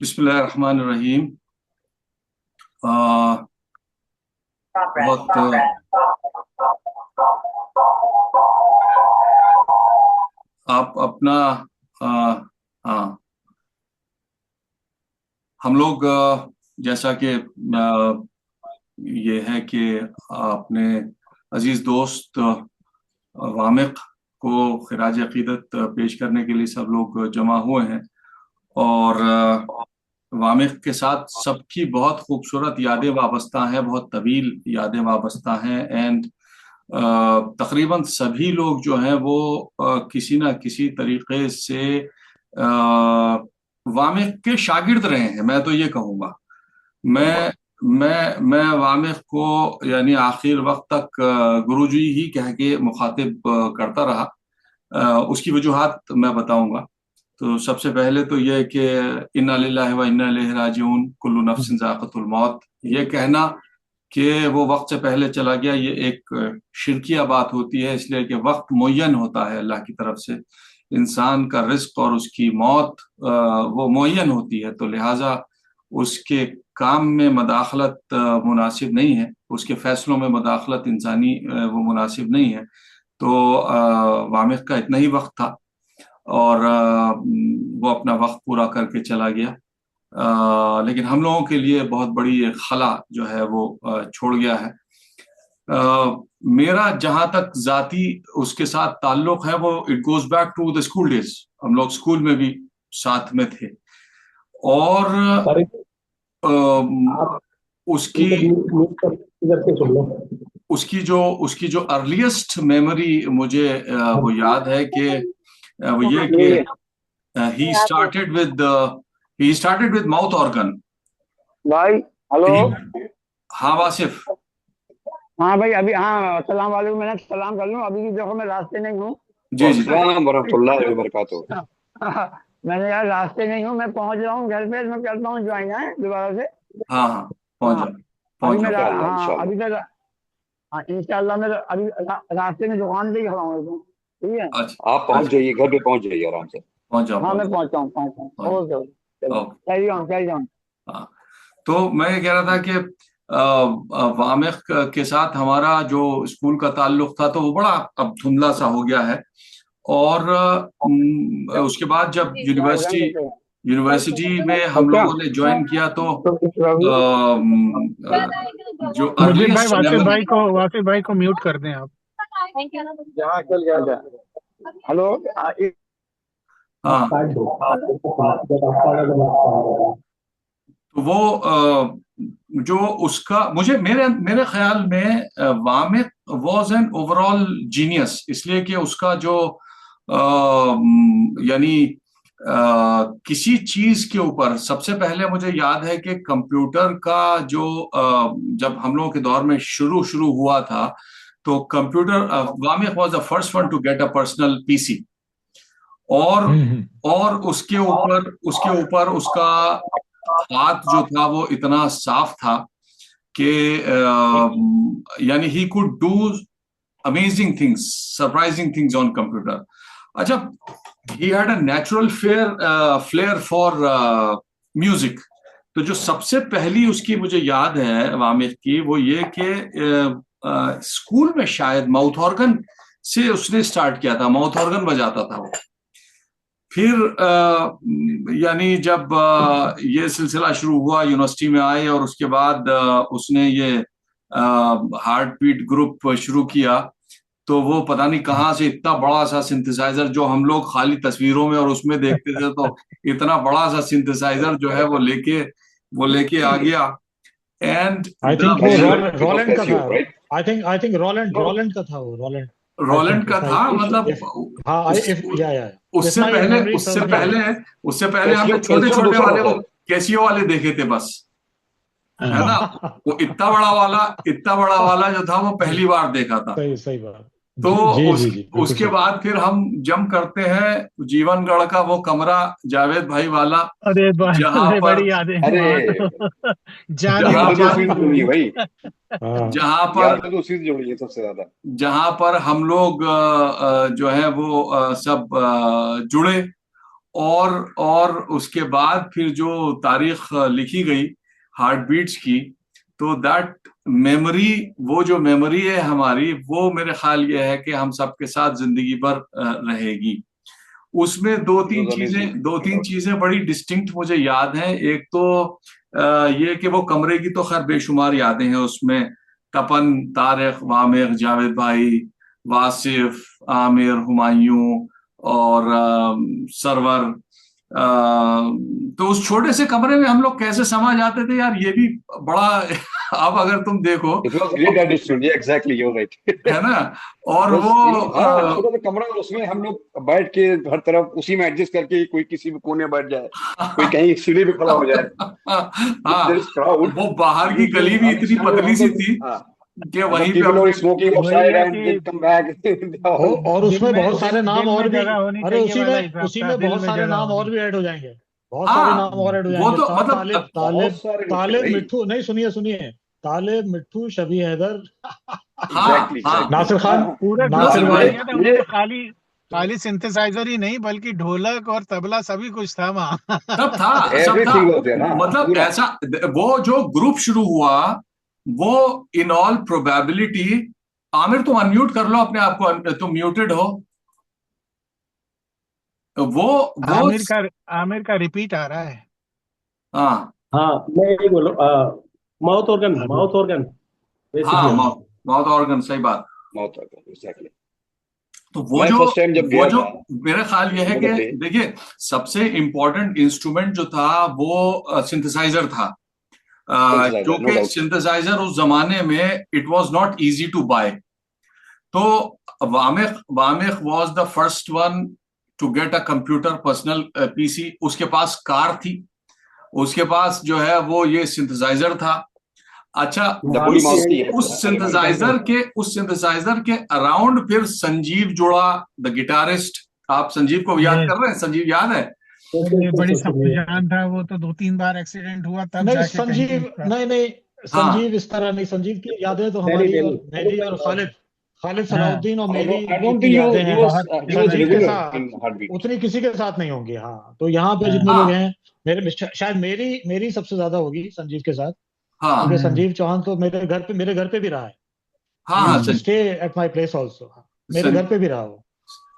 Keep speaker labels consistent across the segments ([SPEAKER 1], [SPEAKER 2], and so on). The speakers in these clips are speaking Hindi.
[SPEAKER 1] बिस्मिल्लाहिर्रहमानिर्रहीम। आ, बहुत आप अपना आ, हाँ, हम लोग जैसा कि ये है कि अपने अजीज दोस्त वामिक को खिराज अकीदत पेश करने के लिए सब लोग जमा हुए हैं। और वामिक के साथ सबकी बहुत खूबसूरत यादें वाबस्ता हैं, बहुत तवील यादें वाबस्ता हैं। एंड तकरीबन सभी लोग जो हैं वो किसी ना किसी तरीके से वामिक के शागिर्द रहे हैं। मैं तो ये कहूँगा, मैं मैं वामिक को यानी आखिर वक्त तक गुरुजी ही कह के मुखातिब करता रहा। उसकी वजूहात मैं बताऊंगा। तो सबसे पहले तो ये कि इन्ना लिल्लाहि व इन्ना इलैहि राजिऊन, कुल्लु नफ्सिन ज़ाइक़तुल मौत, ये कहना कि वो वक्त से पहले चला गया, ये एक शिरकिया बात होती है। इसलिए कि वक्त मुय्यन होता है अल्लाह की तरफ से, इंसान का रिस्क और उसकी मौत वो मुय्यन होती है। तो लिहाजा उसके काम में मदाखलत मुनासिब नहीं है, उसके फैसलों में मदाखलत इंसानी वो मुनासिब नहीं है। तो वामिक का इतना ही वक्त था और वो अपना वक्त पूरा करके चला गया। लेकिन हम लोगों के लिए बहुत बड़ी एक खला जो है वो छोड़ गया है। मेरा जहां तक जाती उसके साथ ताल्लुक है, वो it goes back to the school days. हम लोग स्कूल में भी साथ में थे। और अम,
[SPEAKER 2] आप
[SPEAKER 1] उसकी
[SPEAKER 2] इधर इधर से सुन लो।
[SPEAKER 1] उसकी जो अर्लीस्ट मेमोरी मुझे वो याद है कि वो ये कि
[SPEAKER 2] ये
[SPEAKER 1] he started with mouth organ.
[SPEAKER 2] भाई, हेलो।
[SPEAKER 1] हाँ वासिफ।
[SPEAKER 2] हाँ भाई, अभी हाँ, सलाम वालेकुम। मैंने सलाम कर लूँ, अभी भी देखो मैं रास्ते में ही हूँ।
[SPEAKER 1] जी जी जी।
[SPEAKER 3] अस्सलाम वरहमतुल्लाहि वबरकातुहू।
[SPEAKER 2] मैंने यार रास्ते में ही हूँ, मैं पहुंच रहा हूँ घर पे। मैं करता हूँ ज्वाइन है दोबारा से।
[SPEAKER 1] हाँ हाँ, पहुंच
[SPEAKER 2] हाँ,
[SPEAKER 1] जाओ, पहुंच जाओ।
[SPEAKER 3] इंशाअल्लाह
[SPEAKER 2] हाँ
[SPEAKER 3] इंशाअल्लाह।
[SPEAKER 2] अभी मैं हाँ इंशाल्लाह मैं अभी रास्ते में दुकान पे ही खड़ा हूँ एकदम। ठीक है।
[SPEAKER 1] अच्छा
[SPEAKER 3] आप पहुंच
[SPEAKER 1] अच्छा,
[SPEAKER 3] जाइए, घर पे पहुंच जाइए आराम से।
[SPEAKER 1] पहुंच जाओ,
[SPEAKER 2] हाँ
[SPEAKER 1] पहुंच
[SPEAKER 2] मैं
[SPEAKER 1] जाओ,
[SPEAKER 2] पहुंचता हूँ, पहुंचता हूँ।
[SPEAKER 1] पहुंच
[SPEAKER 2] ओके ओके, चलो।
[SPEAKER 1] जाओ। Okay.
[SPEAKER 2] Carry on, carry on.
[SPEAKER 1] हाँ, तो मैं ये कह रहा था कि वामिक के साथ हमारा जो स्कूल का ताल्लुक था तो वो बड़ा अब धुंधला सा हो गया है। और उसके बाद जब यूनिवर्सिटी यूनिवर्सिटी में हम
[SPEAKER 2] अच्छा,
[SPEAKER 1] लोगों ने ज्वाइन किया तो
[SPEAKER 2] तो इस बाबू
[SPEAKER 1] जो
[SPEAKER 4] मुझे भाई,
[SPEAKER 1] अर्लीस्ट मेमोरी।
[SPEAKER 4] वासिफ भाई को म्यूट कर दें आप।
[SPEAKER 2] जहाँ चल गया था। हेलो।
[SPEAKER 1] हाँ, तो वो जो उसका मुझे मेरे मेरे ख्याल में Wamiq was an overall genius, इसलिए कि उसका जो यानी किसी चीज के ऊपर सबसे पहले मुझे याद है कि कंप्यूटर का जो जब हम लोगों के दौर में शुरू शुरू हुआ था तो computer, Wamiq was the first one to get a personal PC. और
[SPEAKER 4] हम्म।
[SPEAKER 1] और उसके ऊपर उसका हाथ जो था वो इतना साफ था कि यानी he could do amazing things, surprising things on computer. अच्छा, he had a natural flair for music. तो जो सबसे पहली उसकी मुझे याद है वामिक की, वो ये कि स्कूल में शायद माउथ ऑर्गन से उसने स्टार्ट किया था, माउथ ऑर्गन बजाता था वो। फिर यानी जब ये सिलसिला शुरू हुआ, यूनिवर्सिटी में आए और उसके बाद उसने ये हार्ट बीट ग्रुप शुरू किया। तो वो पता नहीं कहाँ से इतना बड़ा सा सिंथेसाइजर, जो हम लोग खाली तस्वीरों में और उसमें देखते थे, तो इतना बड़ा सा सिंथेसाइजर जो है वो लेके आ गया। एंड
[SPEAKER 4] आई थिंक वो
[SPEAKER 3] कैसियो, इट वाज
[SPEAKER 4] रोलैंड का था।
[SPEAKER 3] Casio right.
[SPEAKER 4] I think Roland Roland का था वो, रोलैंड। आई
[SPEAKER 1] रोलैंड
[SPEAKER 4] थिंक
[SPEAKER 1] का
[SPEAKER 4] इफ आई
[SPEAKER 1] था मतलब।
[SPEAKER 4] इफ हाँ,
[SPEAKER 1] उस
[SPEAKER 4] इफ या इफ
[SPEAKER 1] उससे
[SPEAKER 4] माय
[SPEAKER 1] पहले
[SPEAKER 4] मेमोरी
[SPEAKER 1] उससे
[SPEAKER 4] सर्व्स मी
[SPEAKER 1] पहले
[SPEAKER 4] राइट।
[SPEAKER 1] उससे पहले हमने
[SPEAKER 3] कैसियो
[SPEAKER 1] छोटे
[SPEAKER 3] कैसियो
[SPEAKER 1] छोटे
[SPEAKER 3] दूसरा था
[SPEAKER 1] वाले वो
[SPEAKER 3] शायद।
[SPEAKER 1] कैसियो वाले देखे थे बस, है ना।
[SPEAKER 4] हाँ।
[SPEAKER 1] वो इतना बड़ा वाला जो था वो पहली बार देखा था।
[SPEAKER 4] सही सही बात।
[SPEAKER 1] तो
[SPEAKER 4] जी जी
[SPEAKER 1] उस
[SPEAKER 4] जी जी, बिल्कुल
[SPEAKER 1] उसके
[SPEAKER 4] सही।
[SPEAKER 1] बाद फिर हम जम करते हैं जीवनगढ़ का वो कमरा, जावेद भाई वाला,
[SPEAKER 4] अरे
[SPEAKER 1] जहां
[SPEAKER 4] अरे,
[SPEAKER 1] पर
[SPEAKER 4] बड़ी यादें हैं वहां
[SPEAKER 3] अरे
[SPEAKER 4] तो। जान ही
[SPEAKER 1] जहां
[SPEAKER 3] यादें तो
[SPEAKER 1] पर
[SPEAKER 3] उसी से
[SPEAKER 4] जान
[SPEAKER 3] जुड़ी है
[SPEAKER 4] डूबी।
[SPEAKER 3] भाई।
[SPEAKER 4] हाँ।
[SPEAKER 1] जहां पर
[SPEAKER 3] यादें तो उसी से जुड़ी है सबसे ज्यादा।
[SPEAKER 1] जहां पर हम लोग जो है वो सब जुड़े। और उसके बाद फिर जो तारीख लिखी गई हार्ट बीट्स की, तो दैट मेमोरी, वो जो मेमोरी है हमारी, वो मेरे ख्याल ये है कि हम सबके साथ जिंदगी भर रहेगी। उसमें
[SPEAKER 3] It was amazing.
[SPEAKER 1] दो तीन चीजें बड़ी डिस्टिंक्ट मुझे याद हैं। एक तो ये कि वो कमरे की तो खैर बेशुमार यादें हैं उसमें। तपन, तारिक, वामिक, जावेद भाई, वासिफ, आमिर, हुमायूं और सरवर। तो उस छोटे से कमरे में हम लोग कैसे समा जाते थे यार, ये भी बड़ा अब अगर तुम देखो
[SPEAKER 3] It was great addition. Yeah, exactly. You're right.
[SPEAKER 1] है ना। और
[SPEAKER 3] बस
[SPEAKER 1] वो
[SPEAKER 3] हाँ, छोटा सा कमरा और उसमें हम लोग बैठ के हर तरफ उसी में एडजस्ट करके, कोई किसी भी कोने में बैठ जाए, कोई कहीं सीढ़ी पे खड़ा हो जाए। If there is crowd,
[SPEAKER 1] वो बाहर की
[SPEAKER 3] you
[SPEAKER 1] गली भी इतनी पतली सी थी कि वहीं पे
[SPEAKER 3] people are
[SPEAKER 1] अपने
[SPEAKER 3] smoking
[SPEAKER 4] वही
[SPEAKER 3] outside
[SPEAKER 4] है
[SPEAKER 3] and
[SPEAKER 4] कि
[SPEAKER 3] they come back.
[SPEAKER 2] और
[SPEAKER 4] दिल
[SPEAKER 2] उसमें
[SPEAKER 4] में
[SPEAKER 2] बहुत सारे नाम
[SPEAKER 4] दिल में
[SPEAKER 2] और भी,
[SPEAKER 4] जगह होनी
[SPEAKER 2] अरे
[SPEAKER 4] चाहिए वाला हिसाब
[SPEAKER 2] उसी
[SPEAKER 4] था,
[SPEAKER 2] में
[SPEAKER 4] दिल
[SPEAKER 2] बहुत
[SPEAKER 4] में
[SPEAKER 2] सारे
[SPEAKER 4] जगह
[SPEAKER 2] नाम और
[SPEAKER 4] होनी
[SPEAKER 2] भी ऐड हो जाएंगे, बहुत सारे नाम और ऐड हो
[SPEAKER 1] वो
[SPEAKER 2] जाएंगे।
[SPEAKER 1] तो मतलब
[SPEAKER 2] तालिब तालिब
[SPEAKER 3] बहुत सारे लोग थे
[SPEAKER 2] तालिब
[SPEAKER 3] भाई।
[SPEAKER 2] मिट्ठू, नहीं सुनिए सुनिए, तालिब मिट्ठू, शबी हैदर,
[SPEAKER 3] Exactly, exactly.
[SPEAKER 2] नासिर खान,
[SPEAKER 4] पूरा
[SPEAKER 2] नासिर
[SPEAKER 4] ग्रुप
[SPEAKER 2] भाई।
[SPEAKER 4] बन गया था। उन्हें तो खाली खाली सिंथेसाइजर ही नहीं बल्कि ढोलक और तबला सभी कुछ था वहाँ।
[SPEAKER 1] सब था, सब था।
[SPEAKER 3] Everything was there, हाँ,
[SPEAKER 1] मतलब
[SPEAKER 3] पूरा।
[SPEAKER 1] ऐसा, वो जो ग्रुप शुरू हुआ, वो इन ऑल प्रोबेबिलिटी, आमिर तुम अनम्यूट कर लो अपने आप को, तुम म्यूटेड हो। वो
[SPEAKER 4] आमिर का रिपीट आ रहा है।
[SPEAKER 1] हाँ
[SPEAKER 5] हाँ, मैं यही बोलो, माउथ ऑर्गन
[SPEAKER 1] हाँ,
[SPEAKER 5] बेसिकली।
[SPEAKER 1] माउथ ऑर्गन, सही बात।
[SPEAKER 3] Mouth organ, exactly.
[SPEAKER 1] तो वो
[SPEAKER 3] मैं
[SPEAKER 1] जो
[SPEAKER 3] फर्स्ट टाइम जब गया था,
[SPEAKER 1] मेरा ख्याल यह है कि
[SPEAKER 3] बताइए।
[SPEAKER 1] देखिए, सबसे इम्पोर्टेंट इंस्ट्रूमेंट जो था वो सिंथेसाइजर था।
[SPEAKER 3] Synthesizer, no
[SPEAKER 1] क्योंकि
[SPEAKER 3] doubt.
[SPEAKER 1] सिंथेसाइजर उस जमाने में it was not easy to buy. तो Wamiq was the first one to get a computer personal PC. उसके पास कार थी, उसके पास जो है वो ये सिंथेसाइजर था। अच्छा,
[SPEAKER 3] डब्ल्यू मारुति है,
[SPEAKER 1] उस सिंथेसाइजर के अराउंड फिर संजीव जुड़ा, द गिटारिस्ट। आप संजीव को याद
[SPEAKER 4] ये
[SPEAKER 1] कर रहे हैं? संजीव याद है?
[SPEAKER 4] ये बड़ी जान था, वो तो 2-3 बार एक्सीडेंट हुआ तब
[SPEAKER 2] नहीं
[SPEAKER 4] जाके कहीं
[SPEAKER 2] संजीव,
[SPEAKER 4] उसका-
[SPEAKER 2] नहीं
[SPEAKER 1] हाँ
[SPEAKER 2] संजीव इस तरह नहीं, संजीव की यादें तो हमारी और मेरी और खालिद सलाउद्दीन और मेरी
[SPEAKER 3] I don't
[SPEAKER 2] जितनी
[SPEAKER 3] think
[SPEAKER 2] यादें हैं
[SPEAKER 3] he was
[SPEAKER 2] संजीव के
[SPEAKER 3] regular
[SPEAKER 2] साथ
[SPEAKER 3] in Heartbeat.
[SPEAKER 2] उतनी किसी के साथ नहीं होंगी। हाँ, तो यहाँ पे
[SPEAKER 4] हाँ।
[SPEAKER 2] जितने
[SPEAKER 1] हाँ।
[SPEAKER 2] लोग हैं, शायद मेरी सबसे ज्यादा होगी संजीव के साथ,
[SPEAKER 1] हाँ
[SPEAKER 2] क्योंकि संजीव चौहान तो मेरे घर पे भी रहा है,
[SPEAKER 1] हाँ,
[SPEAKER 2] stay at my place also, मेरे घर पे भी रहा हो।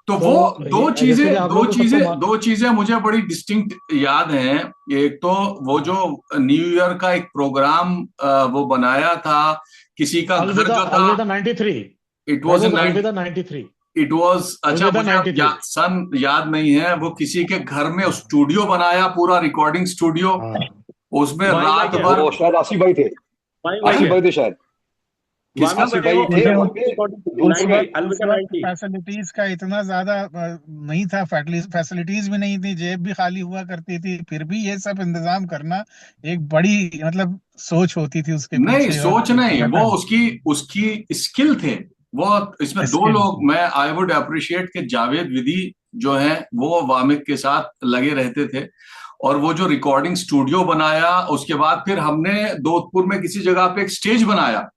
[SPEAKER 1] तो
[SPEAKER 2] तो
[SPEAKER 1] वो
[SPEAKER 2] जैसे कि आप लोगों को सबको
[SPEAKER 1] दो चीजें मुझे बड़ी डिस्टिंक्ट याद हैं। एक तो वो जो न्यू ईयर का एक प्रोग्राम वो बनाया था, किसी का घर जो था,
[SPEAKER 2] अलविदा 93,
[SPEAKER 1] इट वाज इन
[SPEAKER 2] अलविदा 93,
[SPEAKER 1] इट वाज, अच्छा
[SPEAKER 2] अलविदा
[SPEAKER 1] मुझे
[SPEAKER 2] 93।
[SPEAKER 1] सन याद नहीं है। वो किसी के घर में स्टूडियो बनाया, पूरा रिकॉर्डिंग स्टूडियो।
[SPEAKER 2] हाँ।
[SPEAKER 1] उसमें
[SPEAKER 5] भाई
[SPEAKER 1] रात
[SPEAKER 5] क्या?
[SPEAKER 1] भर
[SPEAKER 3] वो शायद आसिफ भाई थे, आसिफ भाई थे शायद।
[SPEAKER 1] किस-
[SPEAKER 3] आसिफ भाई थे वहाँ पे
[SPEAKER 4] उस
[SPEAKER 3] रूम में।
[SPEAKER 4] वक्त फैसिलिटीज का इतना ज्यादा नहीं था, फैसिलिटीज भी नहीं थी, जेब भी खाली हुआ करती थी, फिर भी ये सब इंतजाम करना एक बड़ी मतलब सोच होती थी उसके
[SPEAKER 1] नहीं,
[SPEAKER 4] पीछे।
[SPEAKER 1] सोच नहीं, वो
[SPEAKER 4] लगन।
[SPEAKER 1] उसकी स्किल थे वो। इसमें दो
[SPEAKER 4] Skill।
[SPEAKER 1] लोग मैं आई वुड अप्रिशिएट कि जावेद विदी जो है वो वामिक के साथ लगे रहते थे। और वो जो रिकॉर्डिंग स्टूडियो बनाया, उसके बाद फिर हमने दोधपुर में किसी जगह पे एक स्टेज बनाया,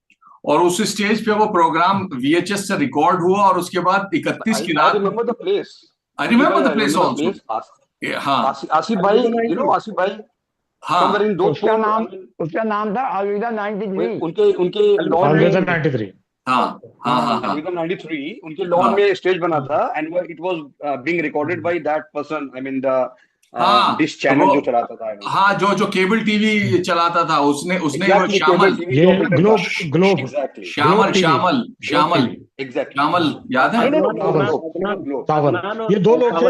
[SPEAKER 1] और उस स्टेज पे वो प्रोग्राम वीएचएस से रिकॉर्ड हुआ। और उसके बाद 31 की
[SPEAKER 3] I
[SPEAKER 1] रात,
[SPEAKER 3] remember the place.
[SPEAKER 1] I remember the
[SPEAKER 3] I
[SPEAKER 1] place
[SPEAKER 3] remember the
[SPEAKER 1] also.
[SPEAKER 3] place.
[SPEAKER 1] हाँ
[SPEAKER 3] आसिफ भाई, you know आसिफ भाई,
[SPEAKER 1] हाँ,
[SPEAKER 3] somewhere in
[SPEAKER 2] उसका
[SPEAKER 3] Dodhpur,
[SPEAKER 2] नाम था अलविदा 93,
[SPEAKER 3] उनके लॉन
[SPEAKER 2] अलविदा
[SPEAKER 3] में,
[SPEAKER 2] 93।
[SPEAKER 1] हाँ हाँ हाँ हाँ,
[SPEAKER 3] अलविदा 93 उनके लॉन
[SPEAKER 1] हाँ।
[SPEAKER 3] में स्टेज बना था, and it was being recorded by that person. I mean the
[SPEAKER 1] हाँ,
[SPEAKER 3] डिश चैनल
[SPEAKER 1] वो-
[SPEAKER 3] जो चलाता था।
[SPEAKER 1] हाँ, जो केबल टीवी चलाता था, उसने
[SPEAKER 3] Exactly,
[SPEAKER 1] श्यामल,
[SPEAKER 3] cable TV
[SPEAKER 2] ये
[SPEAKER 3] जो operator
[SPEAKER 2] ग्लोब
[SPEAKER 3] था।
[SPEAKER 2] Globe
[SPEAKER 3] Exactly.
[SPEAKER 1] Shyamal
[SPEAKER 2] TV,
[SPEAKER 1] Shyamal Shyamal
[SPEAKER 3] Exactly.
[SPEAKER 1] Shyamal याद है?
[SPEAKER 3] No,
[SPEAKER 5] अदनान,
[SPEAKER 2] सावल,
[SPEAKER 5] अदनान
[SPEAKER 2] ये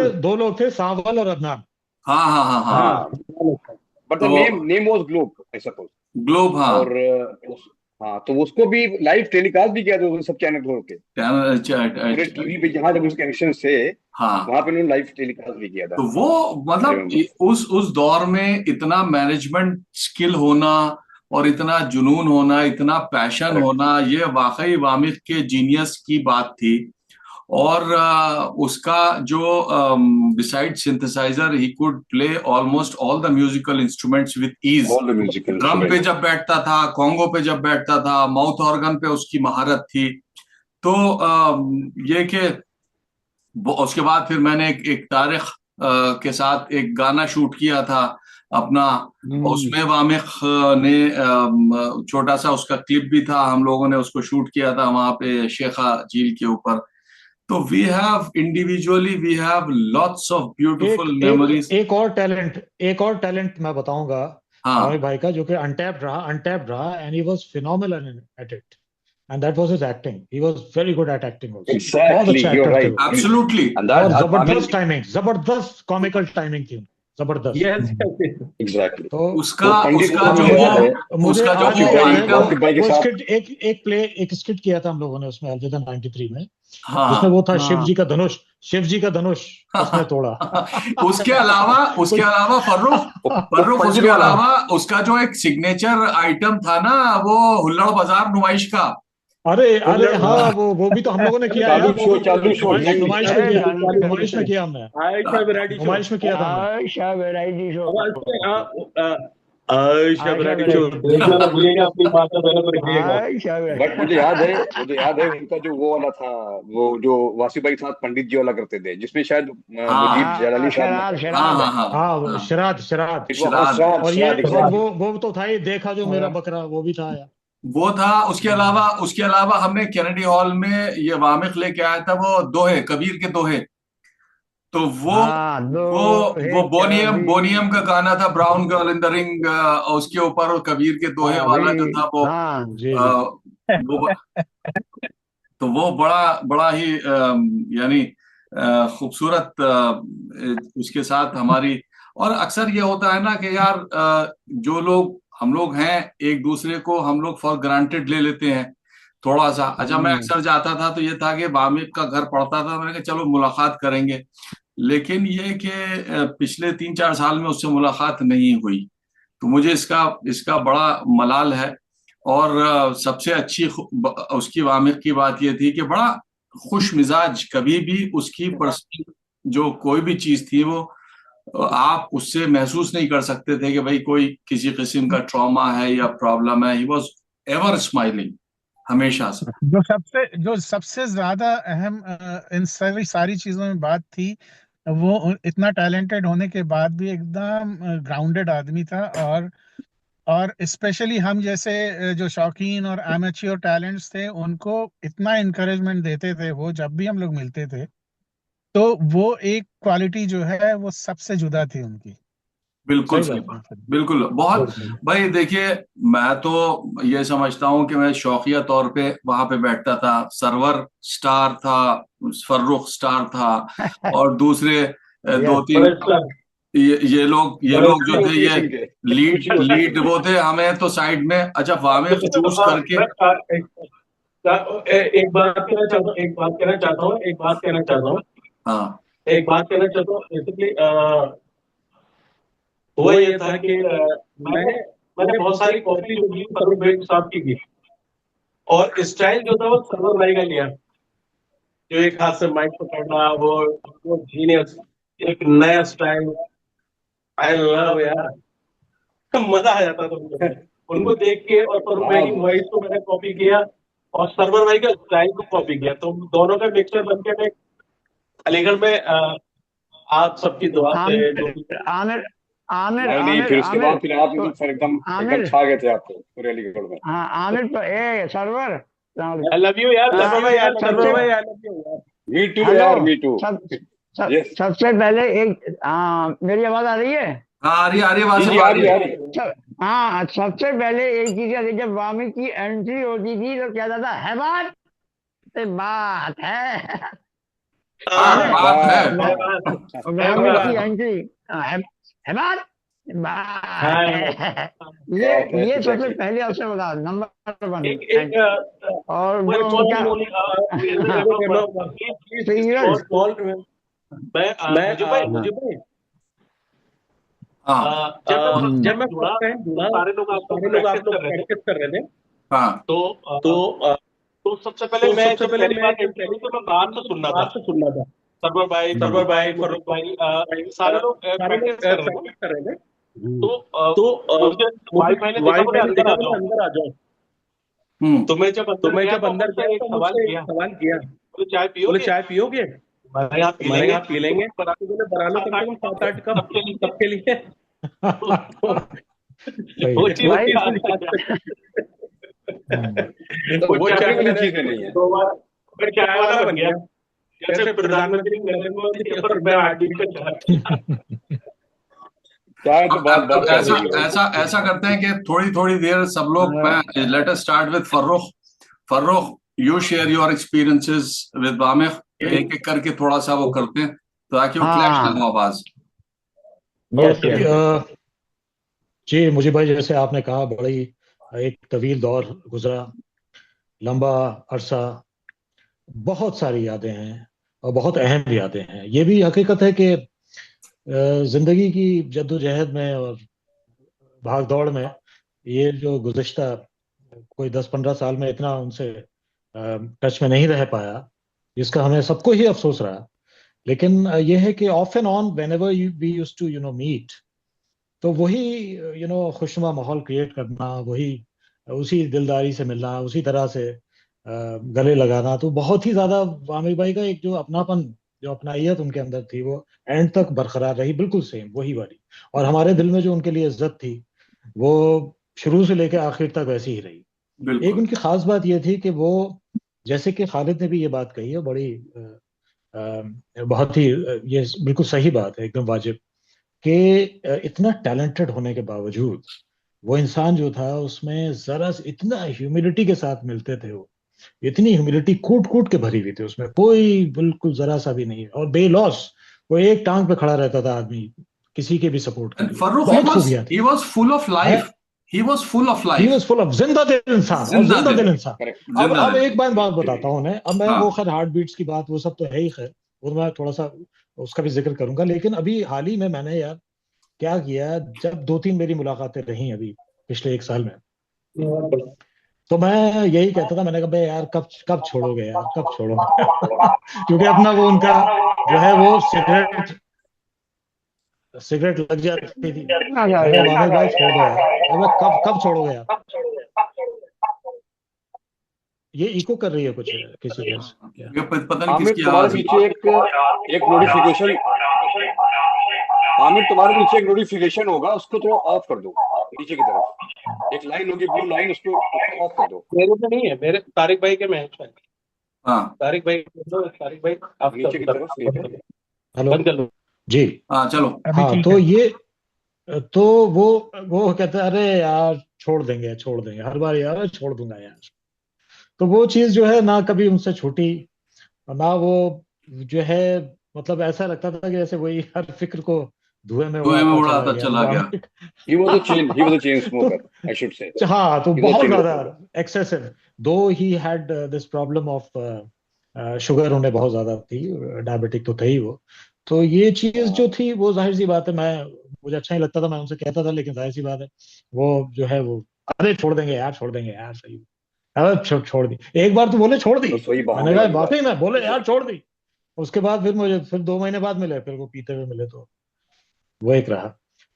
[SPEAKER 2] दो लोग थे सावल और अदनान।
[SPEAKER 1] हाँ हाँ हाँ हाँ,
[SPEAKER 3] हाँ, but the
[SPEAKER 1] तो-
[SPEAKER 3] name was Globe, I suppose.
[SPEAKER 1] Globe, हाँ।
[SPEAKER 3] और हाँ, तो उसको भी लाइव टेलीकास्ट भी किया था उन सब चैनल के पूरे टीवी पे, जहाँ जब उसके कनेक्शन थे
[SPEAKER 1] हाँ,
[SPEAKER 3] वहां पे उन्होंने लाइव टेलीकास्ट भी किया था।
[SPEAKER 1] तो वो मतलब उस दौर में इतना मैनेजमेंट स्किल होना और इतना जुनून होना, इतना पैशन
[SPEAKER 3] Correct.
[SPEAKER 1] होना, ये वाकई वामिक के जीनियस की बात थी। और उसका जो beside synthesiser, he could play almost all the musical instruments with ease.
[SPEAKER 3] All the musical
[SPEAKER 1] drum पे
[SPEAKER 3] instruments.
[SPEAKER 1] जब बैठता था, कॉन्गो पे जब बैठता था, माउथ ऑर्गन पे उसकी महारत थी। तो ये कि उसके बाद फिर मैंने एक तारीख के साथ एक गाना शूट किया था अपना। उसमें वामिख ने छोटा सा उसका क्लिप भी था, हम लोगों ने उसको शूट किया था वहां पे शेखा झील के ऊपर। तो we have individually we have lots of
[SPEAKER 6] एक
[SPEAKER 1] ब्यूटीफुल
[SPEAKER 6] एक
[SPEAKER 1] मेमोरीज।
[SPEAKER 6] एक और टैलेंट मैं बताऊंगा
[SPEAKER 1] हाँ
[SPEAKER 6] भाविक भाई का, जो कि अनटैप्ड रहा and he was phenomenal at it, and that was his acting. He was very good at acting also. बहुत
[SPEAKER 3] Exactly,
[SPEAKER 6] अच्छा
[SPEAKER 3] you're
[SPEAKER 6] एक्टर थे
[SPEAKER 3] right.
[SPEAKER 6] वो।
[SPEAKER 1] एब्सोल्युटली।
[SPEAKER 3] And
[SPEAKER 6] और
[SPEAKER 3] that, I mean,
[SPEAKER 6] जबरदस्त टाइमिंग, जबरदस्त कॉमिकल टाइमिंग थी, जबरदस्त।
[SPEAKER 5] Yes, yes,
[SPEAKER 3] exactly.
[SPEAKER 6] तो
[SPEAKER 1] उसका
[SPEAKER 3] वो पंडित
[SPEAKER 1] उसका
[SPEAKER 3] जी
[SPEAKER 1] जो
[SPEAKER 3] मुझे
[SPEAKER 6] मुझे
[SPEAKER 3] याद है,
[SPEAKER 6] मुझे
[SPEAKER 1] उसका जो
[SPEAKER 6] आज
[SPEAKER 1] वो
[SPEAKER 6] भी याद है वो
[SPEAKER 1] आइटम।
[SPEAKER 3] वाकिफ भाई के
[SPEAKER 6] वो
[SPEAKER 3] साथ।
[SPEAKER 6] स्किट, एक स्किट किया था हम लोगों ने उसमें अलविदा 93 में, जिसमें
[SPEAKER 1] हाँ
[SPEAKER 6] वो था
[SPEAKER 2] हाँ
[SPEAKER 6] शिव जी का धनुष उसने तोड़ा।
[SPEAKER 1] उसके अलावा
[SPEAKER 3] वो
[SPEAKER 1] फर्रुख
[SPEAKER 3] पंडित
[SPEAKER 1] उसके
[SPEAKER 3] वाला।
[SPEAKER 1] अलावा उसका जो एक सिग्नेचर आइटम था ना, वो हुल्लड़ बाजार नुमाइश का।
[SPEAKER 6] अरे हाँ, वो भी तो हम लोगों ने किया है यार, वो भी
[SPEAKER 3] चालू शो
[SPEAKER 6] नुमाइश में
[SPEAKER 2] अरे
[SPEAKER 6] किया,
[SPEAKER 2] गाने
[SPEAKER 6] नुमाइश में किया हमने,
[SPEAKER 5] आयशा वैरायटी शो।
[SPEAKER 6] नुमाइश में किया था हमने।
[SPEAKER 2] Ayesha variety show.
[SPEAKER 5] Ayesha
[SPEAKER 2] Ayesha
[SPEAKER 5] variety show.
[SPEAKER 2] Variety
[SPEAKER 5] देखिएगा तो भूलिएगा, अपनी माता बहनों को रखिएगा।
[SPEAKER 2] आयशा
[SPEAKER 3] बट मुझे याद है उनका जो वो वाला था, वो जो वासी भाई के साथ पंडित जी वाला करते थे, जिसमें शायद मुजीब
[SPEAKER 1] हाँ
[SPEAKER 3] जलाली साहब
[SPEAKER 2] शराब
[SPEAKER 3] ने।
[SPEAKER 1] हाँ
[SPEAKER 2] शराब।
[SPEAKER 1] हाँ हाँ
[SPEAKER 6] हाँ वो
[SPEAKER 1] हाँ।
[SPEAKER 6] शराद।
[SPEAKER 1] शराद।
[SPEAKER 6] और ये
[SPEAKER 3] श्राद्ध exactly।
[SPEAKER 6] वो तो था ही, देखा जो मेरा बकरा, वो भी था यार।
[SPEAKER 1] वो था। उसके अलावा हमने कैनेडी हॉल में ये वामिख लेके आया था, वो दोहे, कबीर के दोहे। तो
[SPEAKER 2] हाँ दो
[SPEAKER 1] वो
[SPEAKER 2] हे
[SPEAKER 1] बोनियम का
[SPEAKER 2] कबीर
[SPEAKER 1] गाना था, brown girl in the ring. उसके ऊपर वो कबीर के दोहे वाला जो था वो
[SPEAKER 2] हाँ
[SPEAKER 6] जी
[SPEAKER 1] अ,
[SPEAKER 6] जी।
[SPEAKER 1] वो तो वो बड़ा बड़ा ही यानी खूबसूरत उसके साथ हमारी। और अक्सर ये होता है ना कि यार जो लोग हम लोग हैं, एक दूसरे को हम लोग फॉर ग्रांटेड ले लेते हैं थोड़ा सा। अच्छा, मैं अक्सर जाता था तो ये था कि बामिक का घर पड़ता था, मैंने कहा चलो मुलाकात करेंगे। लेकिन ये कि पिछले 3-4 साल में उससे मुलाकात नहीं हुई, तो मुझे इसका इसका बड़ा मलाल है। और सबसे अच्छी उसकी वामिक की बात यह थी कि बड़ा खुश मिजाज, कभी भी उसकी पर्सनल जो कोई भी चीज थी वो आप उससे महसूस नहीं कर सकते थे कि भाई कोई किसी किस्म का ट्रॉमा है या प्रॉब्लम है। ही वॉज एवर स्माइलिंग, हमेशा से।
[SPEAKER 4] जो सबसे ज्यादा अहम इन सारी सारी चीजों में बात थी, वो इतना टैलेंटेड होने के बाद भी एकदम ग्राउंडेड आदमी था। और स्पेशली हम जैसे जो शौकीन और एमेच्योर टैलेंट्स थे, उनको इतना इनकरेजमेंट देते थे वो, जब भी हम लोग मिलते थे। तो वो एक क्वालिटी जो है वो सबसे जुदा थी उनकी।
[SPEAKER 1] बिल्कुल
[SPEAKER 6] सही
[SPEAKER 1] सही
[SPEAKER 6] बात
[SPEAKER 1] बात।
[SPEAKER 6] है।
[SPEAKER 1] बिल्कुल बहुत।
[SPEAKER 6] बिल्कुल।
[SPEAKER 1] भाई देखिए, मैं तो ये समझता हूँ कि मैं शौकिया तौर पे वहां पे बैठता था। सरवर स्टार था, फर्रुख स्टार था, और दूसरे दो
[SPEAKER 2] यस
[SPEAKER 1] तीन
[SPEAKER 5] बड़े स्टार,
[SPEAKER 1] ये
[SPEAKER 5] बड़े
[SPEAKER 1] लोग जो
[SPEAKER 5] स्टार।
[SPEAKER 1] थे, ये
[SPEAKER 3] कुछ ही होते
[SPEAKER 1] लीड वो थे। हमें तो साइड में अच्छा वामिफ चूज
[SPEAKER 5] हाँ,
[SPEAKER 1] करके।
[SPEAKER 5] एक बात कहना चाहता हूँ,
[SPEAKER 1] हाँ
[SPEAKER 5] बेसिकली हुआ ये था कि मैंने मैंने बहुत सारी कॉपी जो की फरूख भाई साहब की भी, और स्टाइल जो था वो सरवर भाई का लिया। जो एक हाथ से माइक पकड़ना, वो जीनियस, एक नया स्टाइल। आई लव यार, मजा आ जाता था उनको देख के। और फरूख भाई की वॉइस को मैंने कॉपी किया, और सरवर भाई का स्टाइल को कॉपी किया। तो दोनों का मिक्सचर बनके मैं अलीगढ़ में आप सबकी दुआ से जो
[SPEAKER 2] आमिर आमिर आमिर
[SPEAKER 3] नहीं,
[SPEAKER 2] आमिर
[SPEAKER 3] फिर उसके
[SPEAKER 2] आमिर
[SPEAKER 3] बाद फिर आप
[SPEAKER 2] तो
[SPEAKER 3] फिर एकदम एकदम
[SPEAKER 2] आमिर
[SPEAKER 3] छा गए थे आप तो पूरे अलीगढ़ में।
[SPEAKER 2] हाँ आमिर तो ए सरवर
[SPEAKER 5] आई लव यू यार,
[SPEAKER 2] हाँ,
[SPEAKER 5] सरवर भाई, आई
[SPEAKER 2] सबसे
[SPEAKER 5] लव यू यार।
[SPEAKER 3] मी टू
[SPEAKER 2] हेलो
[SPEAKER 3] यार, मी टू। यस
[SPEAKER 2] सबसे पहले एक मेरी आवाज आ रही है।
[SPEAKER 1] हाँ, आ रही है
[SPEAKER 3] जी
[SPEAKER 1] वहां से
[SPEAKER 3] जी, आ रही है, आ रही है।
[SPEAKER 2] हाँ सबसे पहले एक चीज है, जब वामी की एंट्री होती थी तो क्या था, है बात बात है।
[SPEAKER 1] हाँ, बात है।
[SPEAKER 2] वामी की एंट्री है बात बात है। ये सबसे पहले अवसर बता, नंबर वन।
[SPEAKER 5] एक एक
[SPEAKER 2] और वो क्या सीरियस
[SPEAKER 5] मैं मुझे भाई,
[SPEAKER 1] हाँ
[SPEAKER 5] जब मैं फर्स्ट टाइम जुड़ा, सारे लोग आप लोग प्रैक्टिस कर रहे थे।
[SPEAKER 1] हाँ
[SPEAKER 5] तो सबसे पहले मैं पहली बार एंट्री हुई तो मैं बाहर से सुनना था। सरवर भाई, फरूख भाई, सारे लोग प्रैक्टिस कर रहे थे। तो मुझे भाई ने देखा, बोले अंदर आ जाओ। तो मैं जब अंदर गया तो मुझसे एक सवाल किया, बोले चाय पियोगे? हमारे यहाँ पी लेंगे, पर आपको बोले बना लो कम से कम 7-8 कप सबके लिए।
[SPEAKER 6] सही
[SPEAKER 5] वो
[SPEAKER 6] है।
[SPEAKER 5] चीज
[SPEAKER 2] भाई
[SPEAKER 5] आज तक
[SPEAKER 3] तो
[SPEAKER 5] वो
[SPEAKER 3] चाय
[SPEAKER 5] चाय
[SPEAKER 3] वाली
[SPEAKER 5] मैंने
[SPEAKER 3] चीजें नहीं है।
[SPEAKER 5] 2 बार मैं चाय वाला बन गया, जैसे प्रधानमंत्री नरेंद्र मोदी और मैं आदमी का चाय।
[SPEAKER 3] चाय तो बात
[SPEAKER 1] अब
[SPEAKER 3] बात कर
[SPEAKER 1] ऐसा
[SPEAKER 3] देगी भाई।
[SPEAKER 1] ऐसा ऐसा करते हैं कि थोड़ी थोड़ी देर सब लोग, मैं let us start with Farrukh. Farrukh, you share your experiences with Wamiq, एक एक करके थोड़ा सा वो करते हैं ताकि वो क्लैश ना
[SPEAKER 2] हाँ,
[SPEAKER 1] हो आवाज।
[SPEAKER 2] Yes yes.
[SPEAKER 6] जी मुझे भाई, जैसे आपने कहा, बड़ी एक तवील दौर गुजरा, लंबा अरसा, बहुत सारी यादें हैं और बहुत अहम यादें हैं। ये भी हकीकत है कि जिंदगी की जद्दोजहद में और भाग दौड़ में ये जो गुज़िश्ता कोई 10-15 साल में इतना उनसे टच में नहीं रह पाया, जिसका हमें सबको ही अफसोस रहा। लेकिन ये है कि off and on whenever we use to meet, तो वही खुशनुमा माहौल क्रिएट करना, वही उसी दिलदारी से मिलना, उसी तरह से गले लगाना, तो बहुत ही ज्यादा आमिर भाई का एक जो अपनापन, जो अपनाइयत उनके अंदर थी, वो एंड तक बरकरार रही, बिल्कुल सेम वही वाली। और हमारे दिल में जो उनके लिए इज्जत थी, वो शुरू से लेकर आखिर तक वैसी ही रही। एक
[SPEAKER 1] बिल्कुल।
[SPEAKER 6] उनकी खास बात यह थी कि वो, जैसे कि खालिद ने भी ये बात कही है, बड़ी बहुत ही ये बिल्कुल सही बात है, एकदम वाजिब, कि इतना टैलेंटेड होने के बावजूद वो इंसान जो था, उसमें जरा इतना ह्यूमिलिटी के साथ मिलते थे वो, इतनी ह्यूमिलिटी कूट कूट के भरी हुई थी उसमें, कोई बिल्कुल जरा सा भी नहीं, और बेलॉस वो एक टांग पे खड़ा रहता था आदमी, किसी के भी सपोर्ट के
[SPEAKER 1] And
[SPEAKER 6] लिए।
[SPEAKER 1] Farrukh,
[SPEAKER 6] बहुत खूबियां
[SPEAKER 1] he
[SPEAKER 6] थी
[SPEAKER 1] was full of
[SPEAKER 6] है।
[SPEAKER 1] life. He was full of
[SPEAKER 6] he
[SPEAKER 1] life.
[SPEAKER 6] Was full of जिंदा दिल इंसान, और
[SPEAKER 1] जिंदा
[SPEAKER 6] जिंदा
[SPEAKER 1] दिल,
[SPEAKER 6] दिल इंसान।
[SPEAKER 3] करेक्ट।
[SPEAKER 1] जिंदा
[SPEAKER 6] अब
[SPEAKER 1] दिल।
[SPEAKER 6] एक बात बताता हूँ उन्हें, अब मैं,
[SPEAKER 1] हाँ,
[SPEAKER 6] वो खैर हार्ट बीट्स की बात वो सब तो है ही, खैर वो मैं थोड़ा सा उसका भी जिक्र करूंगा, लेकिन अभी हाल ही में मैंने यार क्या किया, जब 2-3 मेरी मुलाकातें रही अभी पिछले 1 साल में, तो मैं यही कहता था, मैंने कहा भाई यार, कब कब छोड़ोगे यार, कब छोड़ोगे क्योंकि अपना वो उनका जो है वो सिगरेट सिगरेट लग जाती थी। मैंने कहा वामिर भाई छोड़ दो यार, अबे कब कब छोड़ोगे यार। ये इको कर रही है कुछ किसी घर से क्या?
[SPEAKER 1] ये पता नहीं
[SPEAKER 3] आमिर
[SPEAKER 1] किसकी
[SPEAKER 3] तुम्हारे
[SPEAKER 1] आवाज है।
[SPEAKER 3] पीछे एक नोटिफिकेशन, आमिर तुम्हारे पीछे एक नोटिफिकेशन होगा, उसको थोड़ा ऑफ कर दो। नीचे की तरफ एक लाइन होगी, ब्लू लाइन, उसको ऑफ कर दो।
[SPEAKER 5] मेरे में नहीं है, मेरे तारिक भाई के में है शायद।
[SPEAKER 1] हाँ
[SPEAKER 5] तारिक भाई आप
[SPEAKER 3] नीचे की तरफ नीचे।
[SPEAKER 6] हेलो
[SPEAKER 5] बंद कर लो।
[SPEAKER 6] जी।
[SPEAKER 1] हाँ, चलो।
[SPEAKER 4] अभी
[SPEAKER 6] हाँ
[SPEAKER 4] ठीक
[SPEAKER 6] तो
[SPEAKER 4] है।
[SPEAKER 6] ये, तो वो कहते हैं अरे यार छोड़ देंगे छोड़ देंगे, हर बार यार छोड़ दूंगा यार। तो वो चीज जो है ना कभी उनसे छूटी, और ना वो जो है, मतलब ऐसा लगता था कि जैसे वही हर फिक्र को धुएं में
[SPEAKER 1] धुएं में
[SPEAKER 6] उड़ाता चला
[SPEAKER 1] उड़ाता
[SPEAKER 6] गया,
[SPEAKER 1] चला गया।
[SPEAKER 6] Wamiq.
[SPEAKER 3] He was a chain
[SPEAKER 6] तो
[SPEAKER 3] smoker, I should say.
[SPEAKER 6] हाँ, तो
[SPEAKER 3] He was a
[SPEAKER 6] बहुत
[SPEAKER 3] chain
[SPEAKER 6] ज्यादा
[SPEAKER 3] smoker.
[SPEAKER 6] एक्सेसिव, दो he had this problem of sugar, उन्हें बहुत ज्यादा थी, डायबिटिक तो थे ही वो। तो ये चीज जो थी, वो जाहिर सी बात है, मैं, मुझे अच्छा ही लगता था, मैं उनसे कहता था, लेकिन जाहिर सी बात है वो जो है वो, अरे छोड़ देंगे यार, छोड़ देंगे यार, सही, अरे छोड़ दी, एक बार तो बोले छोड़ दी।
[SPEAKER 3] बस वही
[SPEAKER 6] मैंने
[SPEAKER 3] बहाने
[SPEAKER 6] कहा
[SPEAKER 3] वाली बात।
[SPEAKER 6] वाकई में बोले यार छोड़ दी। उसके बाद फिर मुझे, फिर 2 महीने बाद मिले, फिर वो पीते हुए मिले, तो वो एक रहा।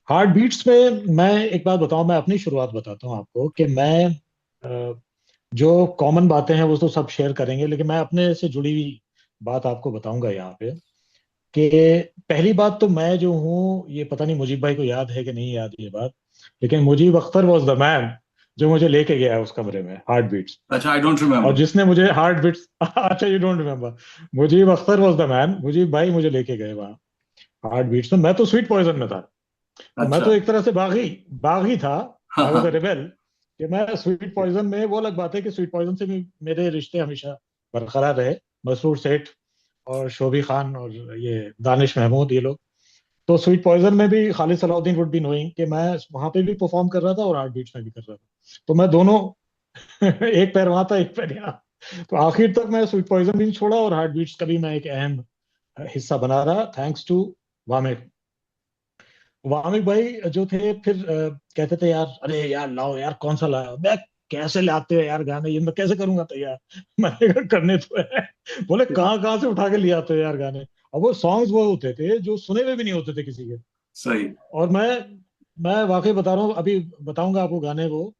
[SPEAKER 6] हार्ट बीट्स में मैं एक बात बताऊं, मैं अपनी शुरुआत बताता हूँ आपको, कि मैं जो कॉमन बातें हैं वो तो सब शेयर करेंगे, लेकिन मैं अपने से जुड़ी हुई बात आपको बताऊंगा यहाँ पे, कि पहली बात तो, मैं जो हूँ, ये पता नहीं मुजीब भाई को याद है कि नहीं याद ये बात, लेकिन Mujeeb Akhtar was the man जो मुझे लेके गया उस कमरे में हार्ट बीट्स,
[SPEAKER 1] अच्छा, आई डोंट
[SPEAKER 6] और
[SPEAKER 1] रिमेम्बर।
[SPEAKER 6] जिसने मुझे हार्ट बीट्स अच्छा you don't remember, Mujeeb Akhtar was the man, Mujeeb भाई मुझे लेके गए वहाँ हार्ट बीट्स में। मैं तो स्वीट पॉइजन में था, तो मैं
[SPEAKER 1] अच्छा।
[SPEAKER 6] तो एक तरह से बागी बागी था,
[SPEAKER 1] हाँ,
[SPEAKER 6] आई वॉज अ
[SPEAKER 1] हाँ।
[SPEAKER 6] रिबेल, कि मैं स्वीट पॉइजन में, वो अलग बात है कि स्वीट पॉइजन से भी मेरे रिश्ते हमेशा बरकरार रहे, मसरूर सेठ और शोभी खान और ये दानिश महमूद, ये लोग। तो स्वीट पॉइजन में भी Khalid Salahuddin would be knowing कि मैं वहां पे भी परफॉर्म कर रहा था और हार्ट बीट्स में भी कर रहा था, तो मैं दोनों एक पैर वहां था, एक पैर यहाँ। तो आखिर तक मैं स्वीट पॉइजन भी नहीं छोड़ा, और हार्ट बीट्स का भी मैं एक अहम हिस्सा बना रहा, थैंक्स टू वामिक। वामिक भाई जो थे, फिर कहते थे यार, अरे यार लाओ यार, कौन सा लाया, मैं कैसे लाते हो यार गाने, ये मैं कैसे करूंगा तैयार मैंने कहा करने तो है। बोले कहाँ कहाँ से उठा के ले आते हो यार गाने, और वो सॉन्ग्स वो होते थे जो सुने हुए भी नहीं होते थे किसी के।
[SPEAKER 1] सही।
[SPEAKER 6] और मैं वाकई बता रहा हूँ, अभी बताऊंगा आपको गाने वो,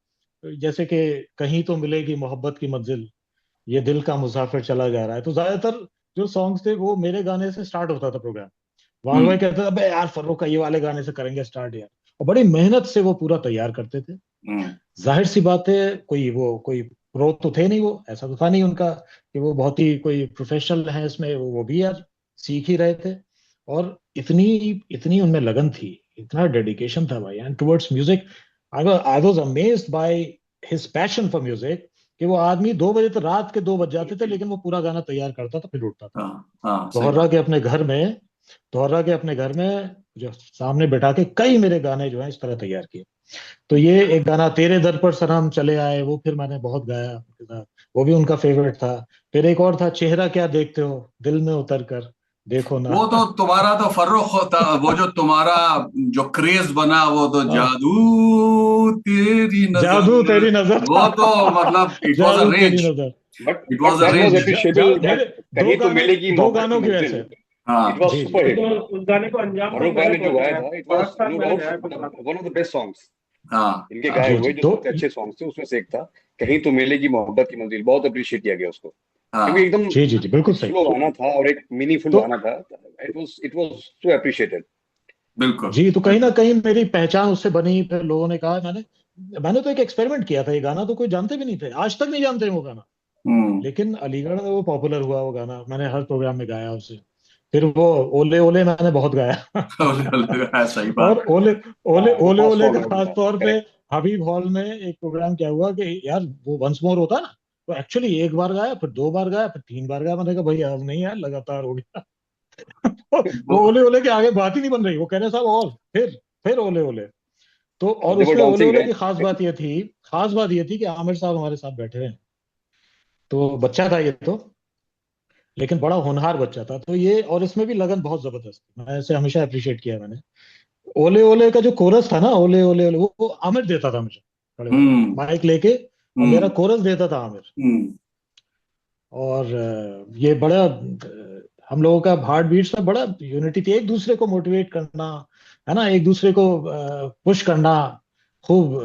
[SPEAKER 6] जैसे कि कहीं तो मिलेगी मोहब्बत की मंजिल, ये दिल का मुसाफिर चला जा रहा है, तो ज्यादातर जो सॉन्ग्स थे वो मेरे गाने से स्टार्ट होता था प्रोग्राम। वहां भाई कहते थे अबे यार फर्रुख का ये वाले गाने से करेंगे स्टार्ट यार, और बड़ी मेहनत से वो पूरा तैयार करते थे। जाहिर सी बात है कोई प्रो तो थे नहीं, वो ऐसा तो था नहीं उनका कि वो बहुत ही कोई प्रोफेशनल है इसमें, वो भी यार सीख ही रहे थे। और इतनी इतनी उनमें लगन थी, इतना डेडिकेशन था भाई, and towards music I was amazed by his passion for music, कि वो आदमी 2 बजे तक, रात के 2 बज जाते थे, लेकिन वो पूरा गाना तैयार करता था फिर उठता था।
[SPEAKER 1] सही
[SPEAKER 6] दोहरा
[SPEAKER 1] बात।
[SPEAKER 6] के अपने घर में दोहरा के अपने घर में जो सामने बैठा के कई मेरे गाने जो है इस तरह तैयार किए। तो ये एक गाना तेरे दर पर सनम चले आए, वो फिर मैंने बहुत गाया उनके साथ, वो भी उनका फेवरेट था। फिर एक और था चेहरा क्या देखते हो दिल में उतर कर देखो ना।
[SPEAKER 1] वो तो तुम्हारा तो फर्रुख होता, वो जो तुम्हारा जो क्रेज बना, वो तो
[SPEAKER 6] हाँ,
[SPEAKER 1] जादू तेरी
[SPEAKER 6] जादू
[SPEAKER 1] नजर,
[SPEAKER 6] तेरी नजर।
[SPEAKER 1] वो तो मतलब इट वाज अ
[SPEAKER 6] जादू तेरी
[SPEAKER 1] रेंज,
[SPEAKER 6] नजर।
[SPEAKER 3] But
[SPEAKER 1] it
[SPEAKER 3] but
[SPEAKER 1] was a
[SPEAKER 3] that was
[SPEAKER 1] range.
[SPEAKER 3] Appreciable,
[SPEAKER 6] मेरे
[SPEAKER 3] दैट कहीं तो मिलेगी
[SPEAKER 6] दो
[SPEAKER 3] मोहब्बत
[SPEAKER 6] गानों
[SPEAKER 3] की
[SPEAKER 6] की
[SPEAKER 3] मंजिल।
[SPEAKER 6] वजह से।
[SPEAKER 3] इट वाज
[SPEAKER 6] जी जी
[SPEAKER 3] सुपर हिट।
[SPEAKER 5] उस गाने को अंजाम
[SPEAKER 3] फर्रुख
[SPEAKER 5] तक
[SPEAKER 3] भाई
[SPEAKER 5] मैंने
[SPEAKER 3] ने जो गाया
[SPEAKER 5] पहुंचाया,
[SPEAKER 3] था, इट
[SPEAKER 5] 5
[SPEAKER 3] वाज
[SPEAKER 5] साल
[SPEAKER 3] नो
[SPEAKER 5] मैंने
[SPEAKER 3] डाउट
[SPEAKER 5] गाया था गाना।
[SPEAKER 3] One of the best songs
[SPEAKER 1] हाँ
[SPEAKER 3] इनके
[SPEAKER 1] हाँ
[SPEAKER 3] गाए
[SPEAKER 6] जी
[SPEAKER 3] हुए,
[SPEAKER 6] जी
[SPEAKER 3] जो
[SPEAKER 6] तो
[SPEAKER 3] सबसे अच्छे सॉन्ग्स थे उसमें से एक था कहीं तो मिलेगी मोहब्बत की मंजिल। बहुत अप्रिशिएट किया गया उसको, क्योंकि
[SPEAKER 1] हाँ
[SPEAKER 3] एकदम
[SPEAKER 6] जी जी जी बिल्कुल सही।
[SPEAKER 3] स्लो गाना था और एक मीनिंगफुल
[SPEAKER 6] तो
[SPEAKER 3] गाना था। It was so appreciated.
[SPEAKER 1] बिल्कुल।
[SPEAKER 6] जी, तो कहीं ना कहीं मेरी पहचान उससे बनी। फिर लोगों ने कहा, मैंने तो एक एक्सपेरिमेंट किया था, ये गाना तो कोई जानते भी नहीं थे, आज तक नहीं जानते वो गाना।
[SPEAKER 1] हम्म।
[SPEAKER 6] लेकिन अलीगढ़ में वो पॉपुलर हुआ, वो गाना मैंने हर प्रोग्राम में गाया उसे। फिर वो ओले ओले मैंने बहुत गाया।
[SPEAKER 1] सही
[SPEAKER 6] और
[SPEAKER 1] बात।
[SPEAKER 6] ओले
[SPEAKER 3] हाँ,
[SPEAKER 6] ओले
[SPEAKER 3] वो
[SPEAKER 6] ओले
[SPEAKER 3] फर्स्ट
[SPEAKER 6] ओले
[SPEAKER 3] सॉन्ग
[SPEAKER 6] का
[SPEAKER 3] है
[SPEAKER 6] खास
[SPEAKER 3] उनका,
[SPEAKER 6] तौर पे
[SPEAKER 3] करेक्ट।
[SPEAKER 6] हबीब हॉल में एक प्रोग्राम क्या हुआ कि यार वो वंस मोर होता ना, तो एक्चुअली एक बार गाया, फिर 2 बार गाया, फिर 3 बार गाया। मैंने कहा भाई अब नहीं यार, लगातार हो गया। वो
[SPEAKER 1] वो
[SPEAKER 6] ओले ओले के आगे बात ही नहीं बन रही। वो कह रहे साहब और फिर ओले ओले। तो और
[SPEAKER 3] दे वर
[SPEAKER 6] उसमें ओले
[SPEAKER 3] डांसिंग
[SPEAKER 6] ओले की
[SPEAKER 3] राइट।
[SPEAKER 6] खास बात ये थी कि आमिर साहब हमारे साथ बैठे हैं। तो बच्चा था ये तो, लेकिन बड़ा होनहार बच्चा था। तो ये, और इसमें भी लगन बहुत जबरदस्त थी। मैं इसे हमेशा अप्रिशिएट किया मैंने। ओले ओले का जो कोरस था ना, ओले ओले ओले, वो आमिर देता था मुझे खड़े होकर
[SPEAKER 1] हम्म
[SPEAKER 6] माइक लेके, और मेरा
[SPEAKER 1] हम्म
[SPEAKER 6] कोरस देता था आमिर।
[SPEAKER 1] हम्म
[SPEAKER 6] और ये बड़ा हम लोगों का हार्ट बीट्स में बड़ा यूनिटी थी, एक दूसरे को मोटिवेट करना, है ना, एक दूसरे को पुश करना, खूब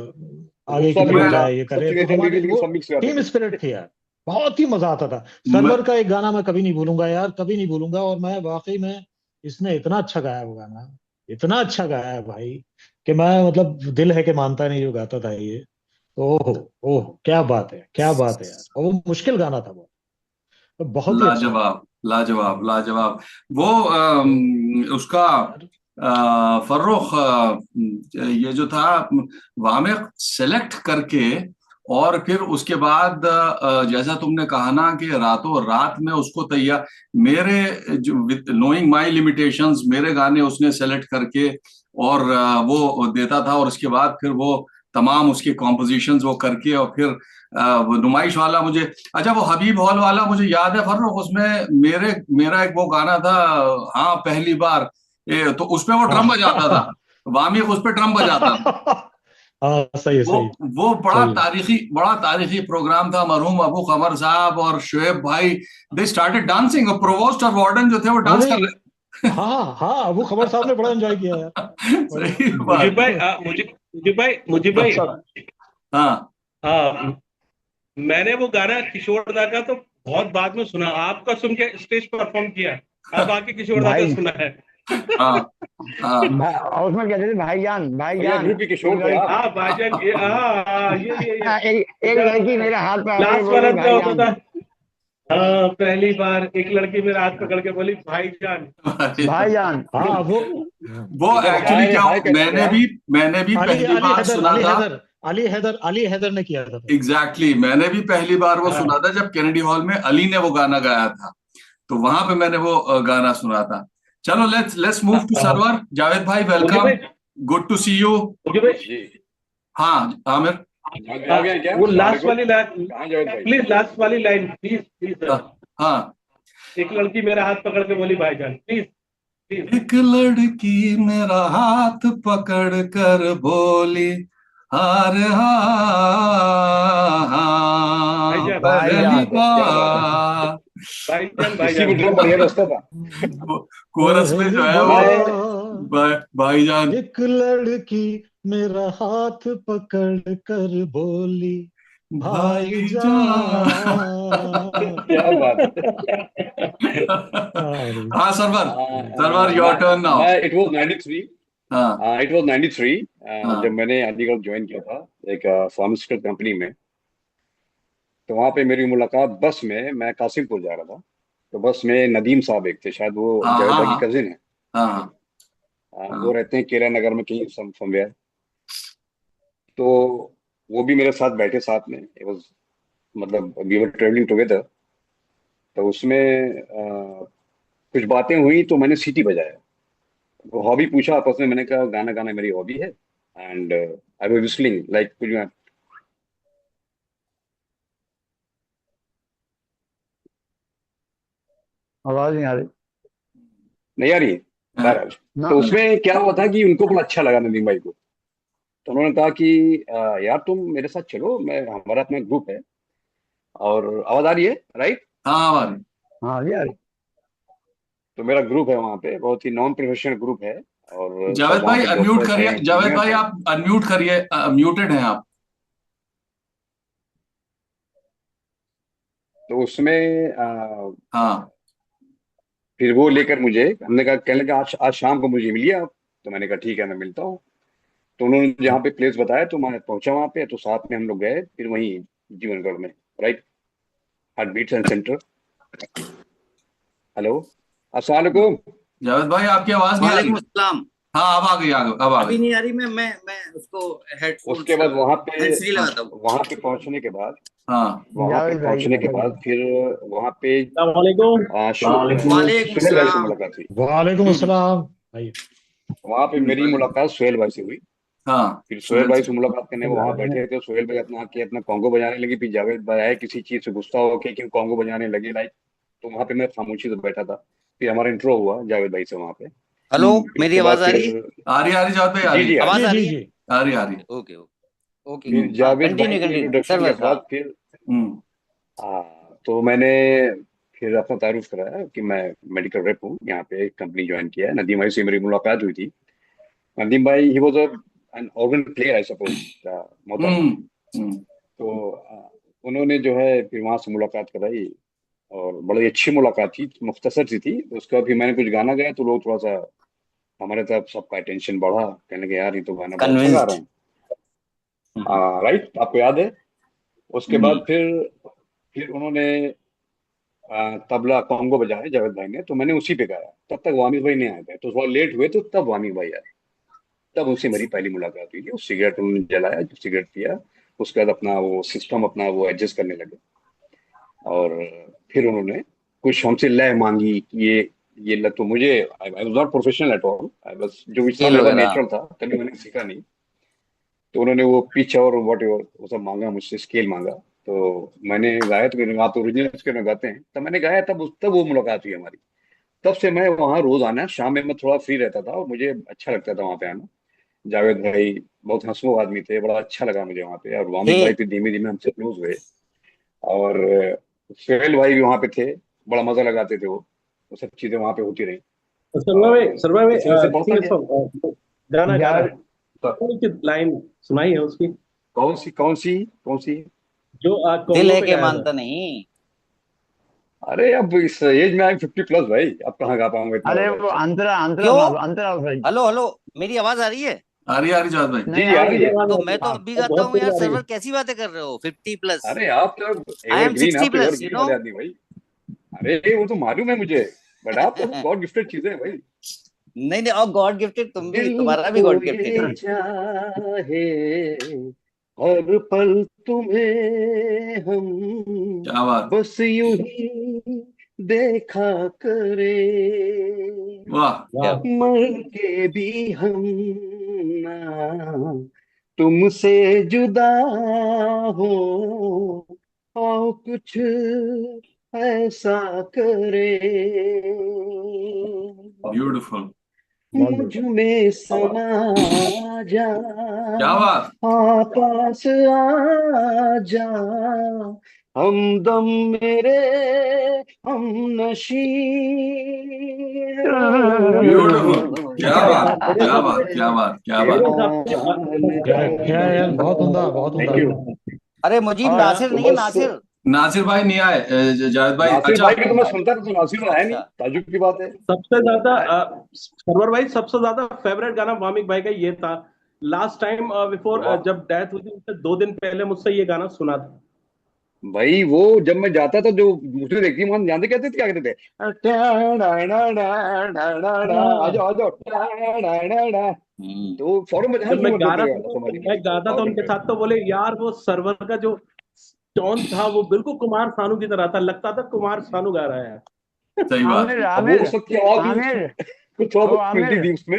[SPEAKER 6] आगे की
[SPEAKER 3] गुस्सा भी
[SPEAKER 6] तरफ
[SPEAKER 1] मैं
[SPEAKER 3] होगा,
[SPEAKER 6] जाए, ये
[SPEAKER 3] सब
[SPEAKER 6] करे। तो
[SPEAKER 3] चीजें थे,
[SPEAKER 6] हमारे
[SPEAKER 3] लेकिन
[SPEAKER 6] वो
[SPEAKER 3] सब मिक्स रहते
[SPEAKER 6] टीम
[SPEAKER 3] थे।
[SPEAKER 6] स्पिरिट थी यार, बहुत ही मजा आता था।
[SPEAKER 1] मैं
[SPEAKER 6] सरवर का एक गाना मैं कभी नहीं भूलूंगा यार, कभी नहीं भूलूंगा। और मैं वाकई में, इसने इतना अच्छा गाया वो गाना, इतना अच्छा गाया है भाई, कि मैं मतलब दिल है कि मानता नहीं जो गाता था ये। तो ओह ओह क्या बात है, क्या बात है यार। और वो मुश्किल गाना था वो, तो बहुत ही अच्छा था
[SPEAKER 1] लाजवाब, लाजवाब, लाजवाब। वो उसका
[SPEAKER 6] यार।
[SPEAKER 1] फर्रुख ये जो था, वहां में सेलेक्ट करके, और फिर उसके बाद जैसा तुमने कहा ना कि रातों रात में उसको तैयार, मेरे जो विद नोइंग माय लिमिटेशंस, मेरे गाने उसने सेलेक्ट करके और वो देता था, और उसके बाद फिर वो तमाम उसके कॉम्पोजिशंस वो करके, और फिर वो नुमाइश वाला मुझे, अच्छा वो हबीब हॉल वाला मुझे याद है फर्रुख, उसमें मेरा एक वो गाना था, हाँ पहली बार, तो उसमें वो ड्रम बजाता था,
[SPEAKER 6] हाँ।
[SPEAKER 1] वामिक उस पे ड्रम बजाता था।
[SPEAKER 6] हाँ सही है,
[SPEAKER 1] वो
[SPEAKER 6] सही है,
[SPEAKER 1] वो
[SPEAKER 6] सही है।
[SPEAKER 1] बड़ा तारीखी प्रोग्राम था। मरहूम अबू कमर साहब और शोएब भाई, दे स्टार्टेड डांसिंग, और प्रोवोस्ट और वार्डन जो थे वो डांस
[SPEAKER 6] अरे
[SPEAKER 1] कर रहे
[SPEAKER 6] हाँ हाँ, अबू खबर साहब ने बड़ा एंजॉय किया यार।
[SPEAKER 1] थे।
[SPEAKER 6] बड़े
[SPEAKER 1] सही
[SPEAKER 5] मुजीब
[SPEAKER 1] बात।
[SPEAKER 5] भाई, मुजीब भाई,
[SPEAKER 1] हाँ
[SPEAKER 5] हाँ, मैंने वो गाना किशोर दा का तो बहुत बाद में सुना, आपका सुन के स्टेज परफॉर्म किया, अब आके किशोर दा का
[SPEAKER 2] भाई
[SPEAKER 5] सुना है।
[SPEAKER 1] हाँ हाँ
[SPEAKER 2] और उसमें कहते थे भाईजान
[SPEAKER 3] भैया
[SPEAKER 2] भाईजान।
[SPEAKER 3] ग्रुप के
[SPEAKER 2] एक
[SPEAKER 3] किशोर थे
[SPEAKER 2] लड़की,
[SPEAKER 3] आप।
[SPEAKER 5] हाँ भाईजान, ये हाँ ये
[SPEAKER 2] एक लड़की मेरे हाथ पे आके
[SPEAKER 5] लास्ट
[SPEAKER 2] बोल
[SPEAKER 5] वाला
[SPEAKER 2] रही
[SPEAKER 5] क्या होता
[SPEAKER 2] भाईजान।
[SPEAKER 5] था? हाँ, पहली बार एक लड़की मेरा हाथ पकड़ के बोली भाईजान।
[SPEAKER 2] भाईजान।
[SPEAKER 6] हाँ
[SPEAKER 1] वो
[SPEAKER 3] जब
[SPEAKER 1] एक्चुअली
[SPEAKER 3] हाय
[SPEAKER 1] क्या
[SPEAKER 3] हाय कहते थे आप।
[SPEAKER 1] मैंने भी
[SPEAKER 6] अली
[SPEAKER 1] पहली
[SPEAKER 6] अली
[SPEAKER 1] बार
[SPEAKER 6] हैदर
[SPEAKER 1] सुना
[SPEAKER 6] अली
[SPEAKER 1] था।
[SPEAKER 6] हैदर अली हैदर ने किया था पहले।
[SPEAKER 1] एग्जैक्टली मैंने भी पहली बार वो सुना
[SPEAKER 6] हाँ
[SPEAKER 1] था जब कैनेडी हॉल में अली ने वो गाना गाया था, तो वहां पे मैंने वो गाना सुना था। चलो लेट्स लेट्स मूव टू
[SPEAKER 5] हाँ,
[SPEAKER 1] सर्वर। जावेद भाई
[SPEAKER 5] मुझे
[SPEAKER 1] वेलकम,
[SPEAKER 5] भाई,
[SPEAKER 1] गुड टू सी यू।
[SPEAKER 5] मुझे भाई,
[SPEAKER 3] जी।
[SPEAKER 1] हाँ आमिर।
[SPEAKER 3] आ गए हैं क्या?
[SPEAKER 5] वो
[SPEAKER 3] सलाम
[SPEAKER 5] लास्ट
[SPEAKER 3] अलैकुम।
[SPEAKER 5] वाली लाइन,
[SPEAKER 3] कहाँ जावेद भाई?
[SPEAKER 5] प्लीज लास्ट वाली लाइन, प्लीज प्लीज सर।
[SPEAKER 1] हाँ,
[SPEAKER 5] एक लड़की मेरा हाथ पकड़ के बोली भाईजान, प्लीज प्लीज।
[SPEAKER 1] एक लड़की मेरा हाथ पकड़ कर बोली, हार हाँ
[SPEAKER 5] भाईजान
[SPEAKER 1] पहली
[SPEAKER 2] भाईजान।
[SPEAKER 3] क्या बात है।
[SPEAKER 1] बार।
[SPEAKER 5] भाईजान
[SPEAKER 3] इसी में
[SPEAKER 5] भाईजान।
[SPEAKER 3] ड्रम बढ़िया बजता था।
[SPEAKER 1] कोरस में जो
[SPEAKER 6] पहली
[SPEAKER 1] है वो
[SPEAKER 3] मैं
[SPEAKER 6] बार
[SPEAKER 1] भाईजान।
[SPEAKER 6] एक लड़की मेरा हाथ पकड़ कर बोली,
[SPEAKER 1] भाईजान।
[SPEAKER 3] क्या बात
[SPEAKER 6] अरे,
[SPEAKER 1] हाँ Sarwar, Sarwar your turn now.
[SPEAKER 3] मैं इट वाज 93।
[SPEAKER 1] हाँ
[SPEAKER 3] इट वाज 93 जब
[SPEAKER 1] हाँ
[SPEAKER 3] मैंने अलीगढ़ ज्वाइन किया था एक फार्मास्यूटिकल कंपनी में। तो वहां पे मेरी मुलाकात बस में, मैं कासिमपुर जा रहा था। तो बस में नदीम साहब एक थे, शायद वो
[SPEAKER 1] हाँ
[SPEAKER 3] जावेद
[SPEAKER 1] हाँ
[SPEAKER 3] भाई की
[SPEAKER 1] हाँ
[SPEAKER 3] कजिन है।
[SPEAKER 1] हाँ
[SPEAKER 3] वो
[SPEAKER 1] हाँ।
[SPEAKER 3] रहते हैं केला नगर में कहीं समवेयर। तो वो भी मेरे साथ बैठे साथ में, it was, मतलब वी वर ट्रेवलिंग टुगेदर। तो उसमें कुछ बातें हुई तो मैंने सीटी बजाया। वो हॉबी पूछा आपस में, मैंने कहा गाना गाना मेरी हॉबी है। And I was whistling like कुछ।
[SPEAKER 2] आवाज नहीं आ रही
[SPEAKER 3] नहीं आ रही है।
[SPEAKER 1] हाँ,
[SPEAKER 3] बहरहाल,
[SPEAKER 2] ना।
[SPEAKER 3] तो उसमें क्या हुआ था कि उनको बड़ा अच्छा लगा नदीम भाई को। तो उन्होंने कहा कि यार तुम मेरे साथ चलो, मैं हमारा अपना ग्रुप है। और आवाज आ रही है, राइट?
[SPEAKER 1] हाँ हमारे।
[SPEAKER 2] हाँ जी आ रही।
[SPEAKER 3] तो मेरा ग्रुप है वहाँ पे, बहुत ही नॉन प्रोफेशनल ग्रुप है। और सब
[SPEAKER 1] जावेद
[SPEAKER 3] वहाँ
[SPEAKER 1] भाई
[SPEAKER 3] पे
[SPEAKER 1] अनम्यूट
[SPEAKER 3] डॉक्टर्स हैं,
[SPEAKER 1] करिए, जावेद
[SPEAKER 3] इंजीनियर्स
[SPEAKER 1] भाई
[SPEAKER 3] हैं।
[SPEAKER 1] आप अनम्यूट करिए, म्यूटेड हैं आप।
[SPEAKER 3] तो उसमें
[SPEAKER 1] हाँ
[SPEAKER 3] फिर वो लेकर मुझे, हमने कहा, कहने लगा आज आज शाम को मुझे मिलिए आप। तो मैंने कहा ठीक है, मैं मिलता हूँ। तो उन्होंने जहाँ पे प्लेस बताया तो मैं पहुंचा वहाँ पे, तो साथ में हम लोग गए फिर वहीं जीवनगढ़ में, right, heart beats and centre. Hello, अस्सलाम वालेकुम।
[SPEAKER 1] जावेद भाई आपकी आवाज नहीं आ रही।
[SPEAKER 7] वालेकुम अस्सलाम।
[SPEAKER 1] हाँ अब आ गई, आ गई, अब आ
[SPEAKER 7] अभी
[SPEAKER 1] गई।
[SPEAKER 7] नहीं आ रही। मैं उसको हेडफोन्स
[SPEAKER 3] उसके बाद वहाँ पे,
[SPEAKER 7] हैंड्स फ्री
[SPEAKER 3] हाँ,
[SPEAKER 7] लगाता हूँ।
[SPEAKER 3] वहाँ पे पहुंचने के बाद,
[SPEAKER 1] हाँ
[SPEAKER 3] वहाँ पे
[SPEAKER 2] जावेद भाई
[SPEAKER 3] पहुंचने के
[SPEAKER 2] के
[SPEAKER 3] बाद फिर वहाँ पे
[SPEAKER 5] अस्सलामुअलैकुम।
[SPEAKER 7] वालेकुम
[SPEAKER 3] सुहेल भाई से
[SPEAKER 7] अस्सलाम।
[SPEAKER 3] मुलाकात हुई।
[SPEAKER 6] वालेकुम अस्सलाम भाई।
[SPEAKER 3] वहाँ पे मेरी मुलाकात सुहेल भाई से हुई।
[SPEAKER 1] हाँ
[SPEAKER 3] फिर सुहेल
[SPEAKER 1] सुहेल
[SPEAKER 3] भाई
[SPEAKER 1] से।
[SPEAKER 3] से मुलाकात करने वो वहां बैठे थे, सुहेल भाई अपना आके अपना कॉन्गो बजाने लगे। फिर जावेद भाई आए किसी चीज से गुस्सा होके कि कॉन्गो बजाने लगे, लाइक। तो वहां पे मैं खामोशी से बैठा था। फिर हमारा इंट्रो हुआ जावेद भाई से वहां पे।
[SPEAKER 7] हेलो,
[SPEAKER 1] हम्म।
[SPEAKER 3] फिर
[SPEAKER 7] मेरी
[SPEAKER 3] उसके बाद
[SPEAKER 7] आवाज आ रही है?
[SPEAKER 3] फिर,
[SPEAKER 1] आ रही है जावेद भाई, आ
[SPEAKER 3] जी
[SPEAKER 1] रही
[SPEAKER 3] जी
[SPEAKER 1] है,
[SPEAKER 3] आ रही
[SPEAKER 7] आवाज
[SPEAKER 6] जी
[SPEAKER 7] आ
[SPEAKER 6] जी
[SPEAKER 7] रही है?
[SPEAKER 6] जी।
[SPEAKER 1] आ रही है, आ रही है।
[SPEAKER 7] Okay okay okay.
[SPEAKER 3] फिर
[SPEAKER 1] हम्म
[SPEAKER 7] हाँ,
[SPEAKER 3] जावेद भाई
[SPEAKER 7] कंटिन्यू
[SPEAKER 3] की
[SPEAKER 7] कंटिन्यू
[SPEAKER 3] इंट्रोडक्शन के
[SPEAKER 7] सर्वर
[SPEAKER 3] बाद
[SPEAKER 7] साहब।
[SPEAKER 3] फिर,
[SPEAKER 1] हम्म
[SPEAKER 3] तो मैंने फिर अपना तारुफ कराया कि मैं मेडिकल रेप हूँ, यहाँ पे एक कंपनी ज्वाइन किया है। नदीम भाई से मेरी मुलाकात हुई थी। नदीम भाई, he was an organ player I suppose, मोहतरमा।
[SPEAKER 1] हम्म हम्म।
[SPEAKER 3] तो उन्होंने जो है फिर वहां से मुलाकात कराई। और बड़ी अच्छी मुलाकात थी, मुख्तसर सी थी। तो उसके बाद फिर मैंने कुछ गाना गाया तो लोग थोड़ा सा, हमारे तरफ सबका अटेंशन बढ़ा, कहने लगे यार ये तो गाना बहुत अच्छा गा रहे
[SPEAKER 7] कन्विंस्ड।
[SPEAKER 3] हैं। राइट, आपको याद है? उसके बाद
[SPEAKER 1] हम्म।
[SPEAKER 3] फिर उन्होंने तबला कॉन्गो बजाया जावेद भाई ने, तो मैंने उसी पे गाया। तब तक वामिद भाई नहीं आए थे, तो थोड़ा लेट हुए, तो तब वामिद भाई आए। तब उनसे मेरी पहली मुलाकात हुई थी। वो सिगरेट उन्होंने जलाया, जब सिगरेट पिया उसके बाद अपना वो सिस्टम अपना वो एडजस्ट करने लगे। और फिर उन्होंने कुछ हमसे लय मांगी कि ये लय तो मुझे, I was not professional at all, I बस जो भी था
[SPEAKER 7] स्केल
[SPEAKER 3] मेरा
[SPEAKER 7] वगैरह।
[SPEAKER 3] नेचुरल था, कभी मैंने सीखा नहीं। तो उन्होंने वो पिच और वॉट एवर वो सब मांगा मुझसे, स्केल मांगा। तो मैंने गाया, तो आप ओरिजिनल स्केल में गाते हैं, तब मैंने गाया। तब वो मुलाकात हुई हमारी। तब से मैं वहाँ रोज आना, शाम में मैं थोड़ा फ्री रहता था और मुझे अच्छा लगता था वहाँ पे आना। जावेद भाई बहुत हंसमुख आदमी थे, बड़ा अच्छा लगा मुझे वहाँ पे। और
[SPEAKER 7] हे,
[SPEAKER 3] वामिद भाई फिर धीमे धीमे हमसे क्लोज हुए। और सुहेल भाई भी वहाँ पे थे, बड़ा मजा लगाते थे वो सब चीजें वहाँ पे होती रही। और
[SPEAKER 5] सर्वर में
[SPEAKER 3] इस तरह से बढ़ता
[SPEAKER 5] किसी
[SPEAKER 3] गया।
[SPEAKER 5] ने गाना गा रहा
[SPEAKER 2] यार
[SPEAKER 5] है, कौन सी लाइन सुनाई है उसकी
[SPEAKER 3] कौन सी?
[SPEAKER 5] जो आज
[SPEAKER 7] दिल
[SPEAKER 5] कॉन्गो
[SPEAKER 7] है
[SPEAKER 5] पे
[SPEAKER 7] के
[SPEAKER 5] गाया था?
[SPEAKER 7] मानता नहीं।
[SPEAKER 3] अरे अब इस एज में आई 50 प्लस भाई, अब कहाँ गा पाऊंगा इतना
[SPEAKER 2] अरे
[SPEAKER 3] ज्यादा
[SPEAKER 2] वो
[SPEAKER 3] अच्छा।
[SPEAKER 2] अंतरा अंतरा
[SPEAKER 7] क्यों?
[SPEAKER 2] बना दो, अंतरा भाई।
[SPEAKER 7] हेलो हेलो, मेरी आवाज आ रही है?
[SPEAKER 1] आ रही जावेद भाई।
[SPEAKER 3] जी
[SPEAKER 2] नहीं
[SPEAKER 3] जी
[SPEAKER 2] आ
[SPEAKER 3] आ
[SPEAKER 2] रही
[SPEAKER 3] रही है।
[SPEAKER 7] तो मैं तो
[SPEAKER 2] हाँ।
[SPEAKER 7] अभी
[SPEAKER 5] अब
[SPEAKER 7] गाता
[SPEAKER 5] बहुत
[SPEAKER 7] हूँ
[SPEAKER 5] तेज
[SPEAKER 7] यार।
[SPEAKER 5] आ रही है।
[SPEAKER 7] सर्वर कैसी बातें कर रहे हो? 50+।
[SPEAKER 3] अरे आप तो
[SPEAKER 7] आई एम
[SPEAKER 3] एवरग्रीन,
[SPEAKER 7] सिक्सटी
[SPEAKER 3] आप तो
[SPEAKER 7] प्लस यू
[SPEAKER 3] एवरग्रीन
[SPEAKER 7] नो
[SPEAKER 3] वाले आदमी भाई। अरे वो तो मालूम है मुझे, बट आप तो गॉड गिफ्टेड चीजें हैं भाई।
[SPEAKER 7] नहीं नहीं, और गॉड गिफ्टेड तुम भी,
[SPEAKER 3] दिल
[SPEAKER 7] तुम्हारा भी
[SPEAKER 3] को
[SPEAKER 7] गॉड गिफ्टेड
[SPEAKER 3] ये
[SPEAKER 7] है।
[SPEAKER 3] चाहे हर पल तुम्हें हम
[SPEAKER 1] क्या बात।
[SPEAKER 3] बस यूं ही देखा करे,
[SPEAKER 1] वाह।
[SPEAKER 7] क्या?
[SPEAKER 5] वाह।
[SPEAKER 3] मर के भी हम ना तुमसे जुदा हो, आओ कुछ ऐसा करे,
[SPEAKER 1] ब्यूटीफुल।
[SPEAKER 3] मुझ में समा जा,
[SPEAKER 1] क्या बात।
[SPEAKER 3] हाँ पास आ जा, हमदम मेरे हम नशी
[SPEAKER 1] ब्यूटीफुल। क्या बात,
[SPEAKER 5] बड़े
[SPEAKER 1] क्या बात,
[SPEAKER 5] साहब,
[SPEAKER 1] क्या बात, क्या बात।
[SPEAKER 5] बड़े साहब
[SPEAKER 6] क्या क्या यार, बहुत उमदा बहुत
[SPEAKER 3] थैंक
[SPEAKER 6] उमदा।
[SPEAKER 3] यू।
[SPEAKER 7] अरे मुजीब
[SPEAKER 2] और
[SPEAKER 7] नासिर
[SPEAKER 3] तो
[SPEAKER 7] नहीं है,
[SPEAKER 3] बस
[SPEAKER 7] नासिर।
[SPEAKER 1] नासिर भाई नहीं आए, जावेद भाई।
[SPEAKER 3] नासिर
[SPEAKER 1] अच्छा,
[SPEAKER 3] भाई की तो मैं सुनता था, तो नासिर भाई आया नहीं,
[SPEAKER 7] अच्छा,
[SPEAKER 3] ताजुब की बात है।
[SPEAKER 5] सबसे ज्यादा सरवर भाई, सबसे ज्यादा फेवरेट गाना वामिक भाई का ये था। लास्ट टाइम बिफोर
[SPEAKER 3] वाह
[SPEAKER 5] जब डेथ हुई थी उससे 2 दिन पहले मुझसे ये गाना सुना था।
[SPEAKER 3] भाई, वो जब मैं जाता था, जो दूसरी देखती वहां जानते कहते थे, क्या कहते थे, आ
[SPEAKER 5] हाँ,
[SPEAKER 3] जाओ आ जाओ, तो फौरन बजाना
[SPEAKER 5] जब मैं
[SPEAKER 3] शुरू कर
[SPEAKER 5] गा
[SPEAKER 3] देते
[SPEAKER 5] रहा
[SPEAKER 3] थे
[SPEAKER 5] था तो
[SPEAKER 3] तुम्हारी
[SPEAKER 5] मैं
[SPEAKER 3] लिए,
[SPEAKER 5] गाता था
[SPEAKER 3] पावर
[SPEAKER 5] उनके
[SPEAKER 3] बैंक।
[SPEAKER 5] साथ, तो बोले यार वो सर्वर का जो टोन था वो बिल्कुल कुमार सानू की तरह था, लगता था कुमार सानू गा रहा है।
[SPEAKER 1] सही बात।
[SPEAKER 2] आमिर
[SPEAKER 3] अब वो
[SPEAKER 2] आमिर
[SPEAKER 3] उस वक्त की आवाज भी
[SPEAKER 2] आमिर
[SPEAKER 3] कुछ और
[SPEAKER 2] ओ
[SPEAKER 3] मिलती
[SPEAKER 2] आमिर,
[SPEAKER 3] थी उसमें।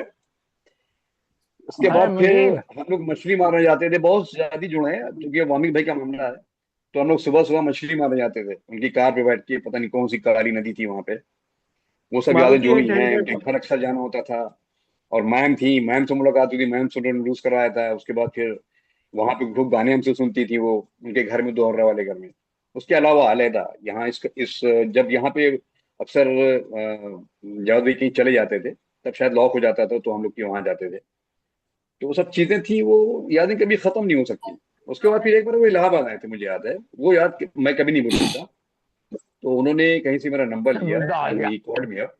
[SPEAKER 3] उसके
[SPEAKER 2] अरे
[SPEAKER 3] बाद फिर
[SPEAKER 2] मुजीब,
[SPEAKER 3] हम लोग मछली मारने जाते थे, बहुत ज्यादा जुड़े हैं क्योंकि वामिक भाई का मामला है। तो हम लोग सुबह सुबह मछली मारने जाते थे उनकी कार पे बैठ के, पता नहीं कौन सी काली नदी थी वहां पे। वो सब यादें
[SPEAKER 5] मारुति
[SPEAKER 3] जुड़ी
[SPEAKER 5] एट
[SPEAKER 3] हैं,
[SPEAKER 5] हंड्रेड
[SPEAKER 3] उनके घर अक्सर जाना होता था। और मैम थी, मैम से मुलाकात हुई थी, मैम से इंट्रोड्यूस कराया था। उसके बाद फिर वहां पे खूब गाने हमसे सुनती थी वो, उनके घर में, दोहरा वाले घर में। उसके अलावा अलहदा यहाँ इस जब यहाँ पे अक्सर जावेद भाई कहीं चले जाते थे, तब शायद लॉक हो जाता था, तो हम लोग की वहां जाते थे। तो वो सब चीजें थी, वो यादें कभी खत्म नहीं हो सकती। उसके बाद फिर एक बार वो इलाहाबाद आए थे, मुझे याद है, वो याद मैं कभी नहीं भूल सकता। तो उन्होंने कहीं से मेरा नंबर लिया,
[SPEAKER 2] मुद्दा आ
[SPEAKER 3] एंड
[SPEAKER 2] गया।
[SPEAKER 3] He called me up.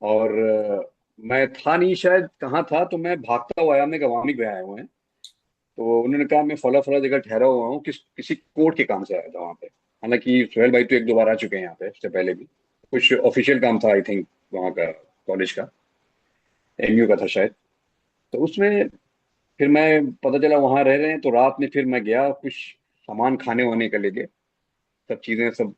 [SPEAKER 3] और मैं था नहीं शायद, कहाँ था, तो मैं भागता हुआ आया, हमने कहा वामिक भाई आए हुए हैं। तो उन्होंने कहा मैं फला फला जगह ठहरा हुआ हूँ, किसी कोर्ट के काम से आया था वहाँ पे। हालांकि सुहेल भाई तो एक दो बार आ चुके हैं यहाँ पे उससे पहले भी, कुछ ऑफिशियल काम था आई थिंक वहाँ का, कॉलेज का, एमयू का था शायद। तो उसमें फिर मैं, पता चला वहां रह रहे हैं, तो रात में फिर मैं गया, कुछ सामान खाने वाने का लेके, सब चीजें सब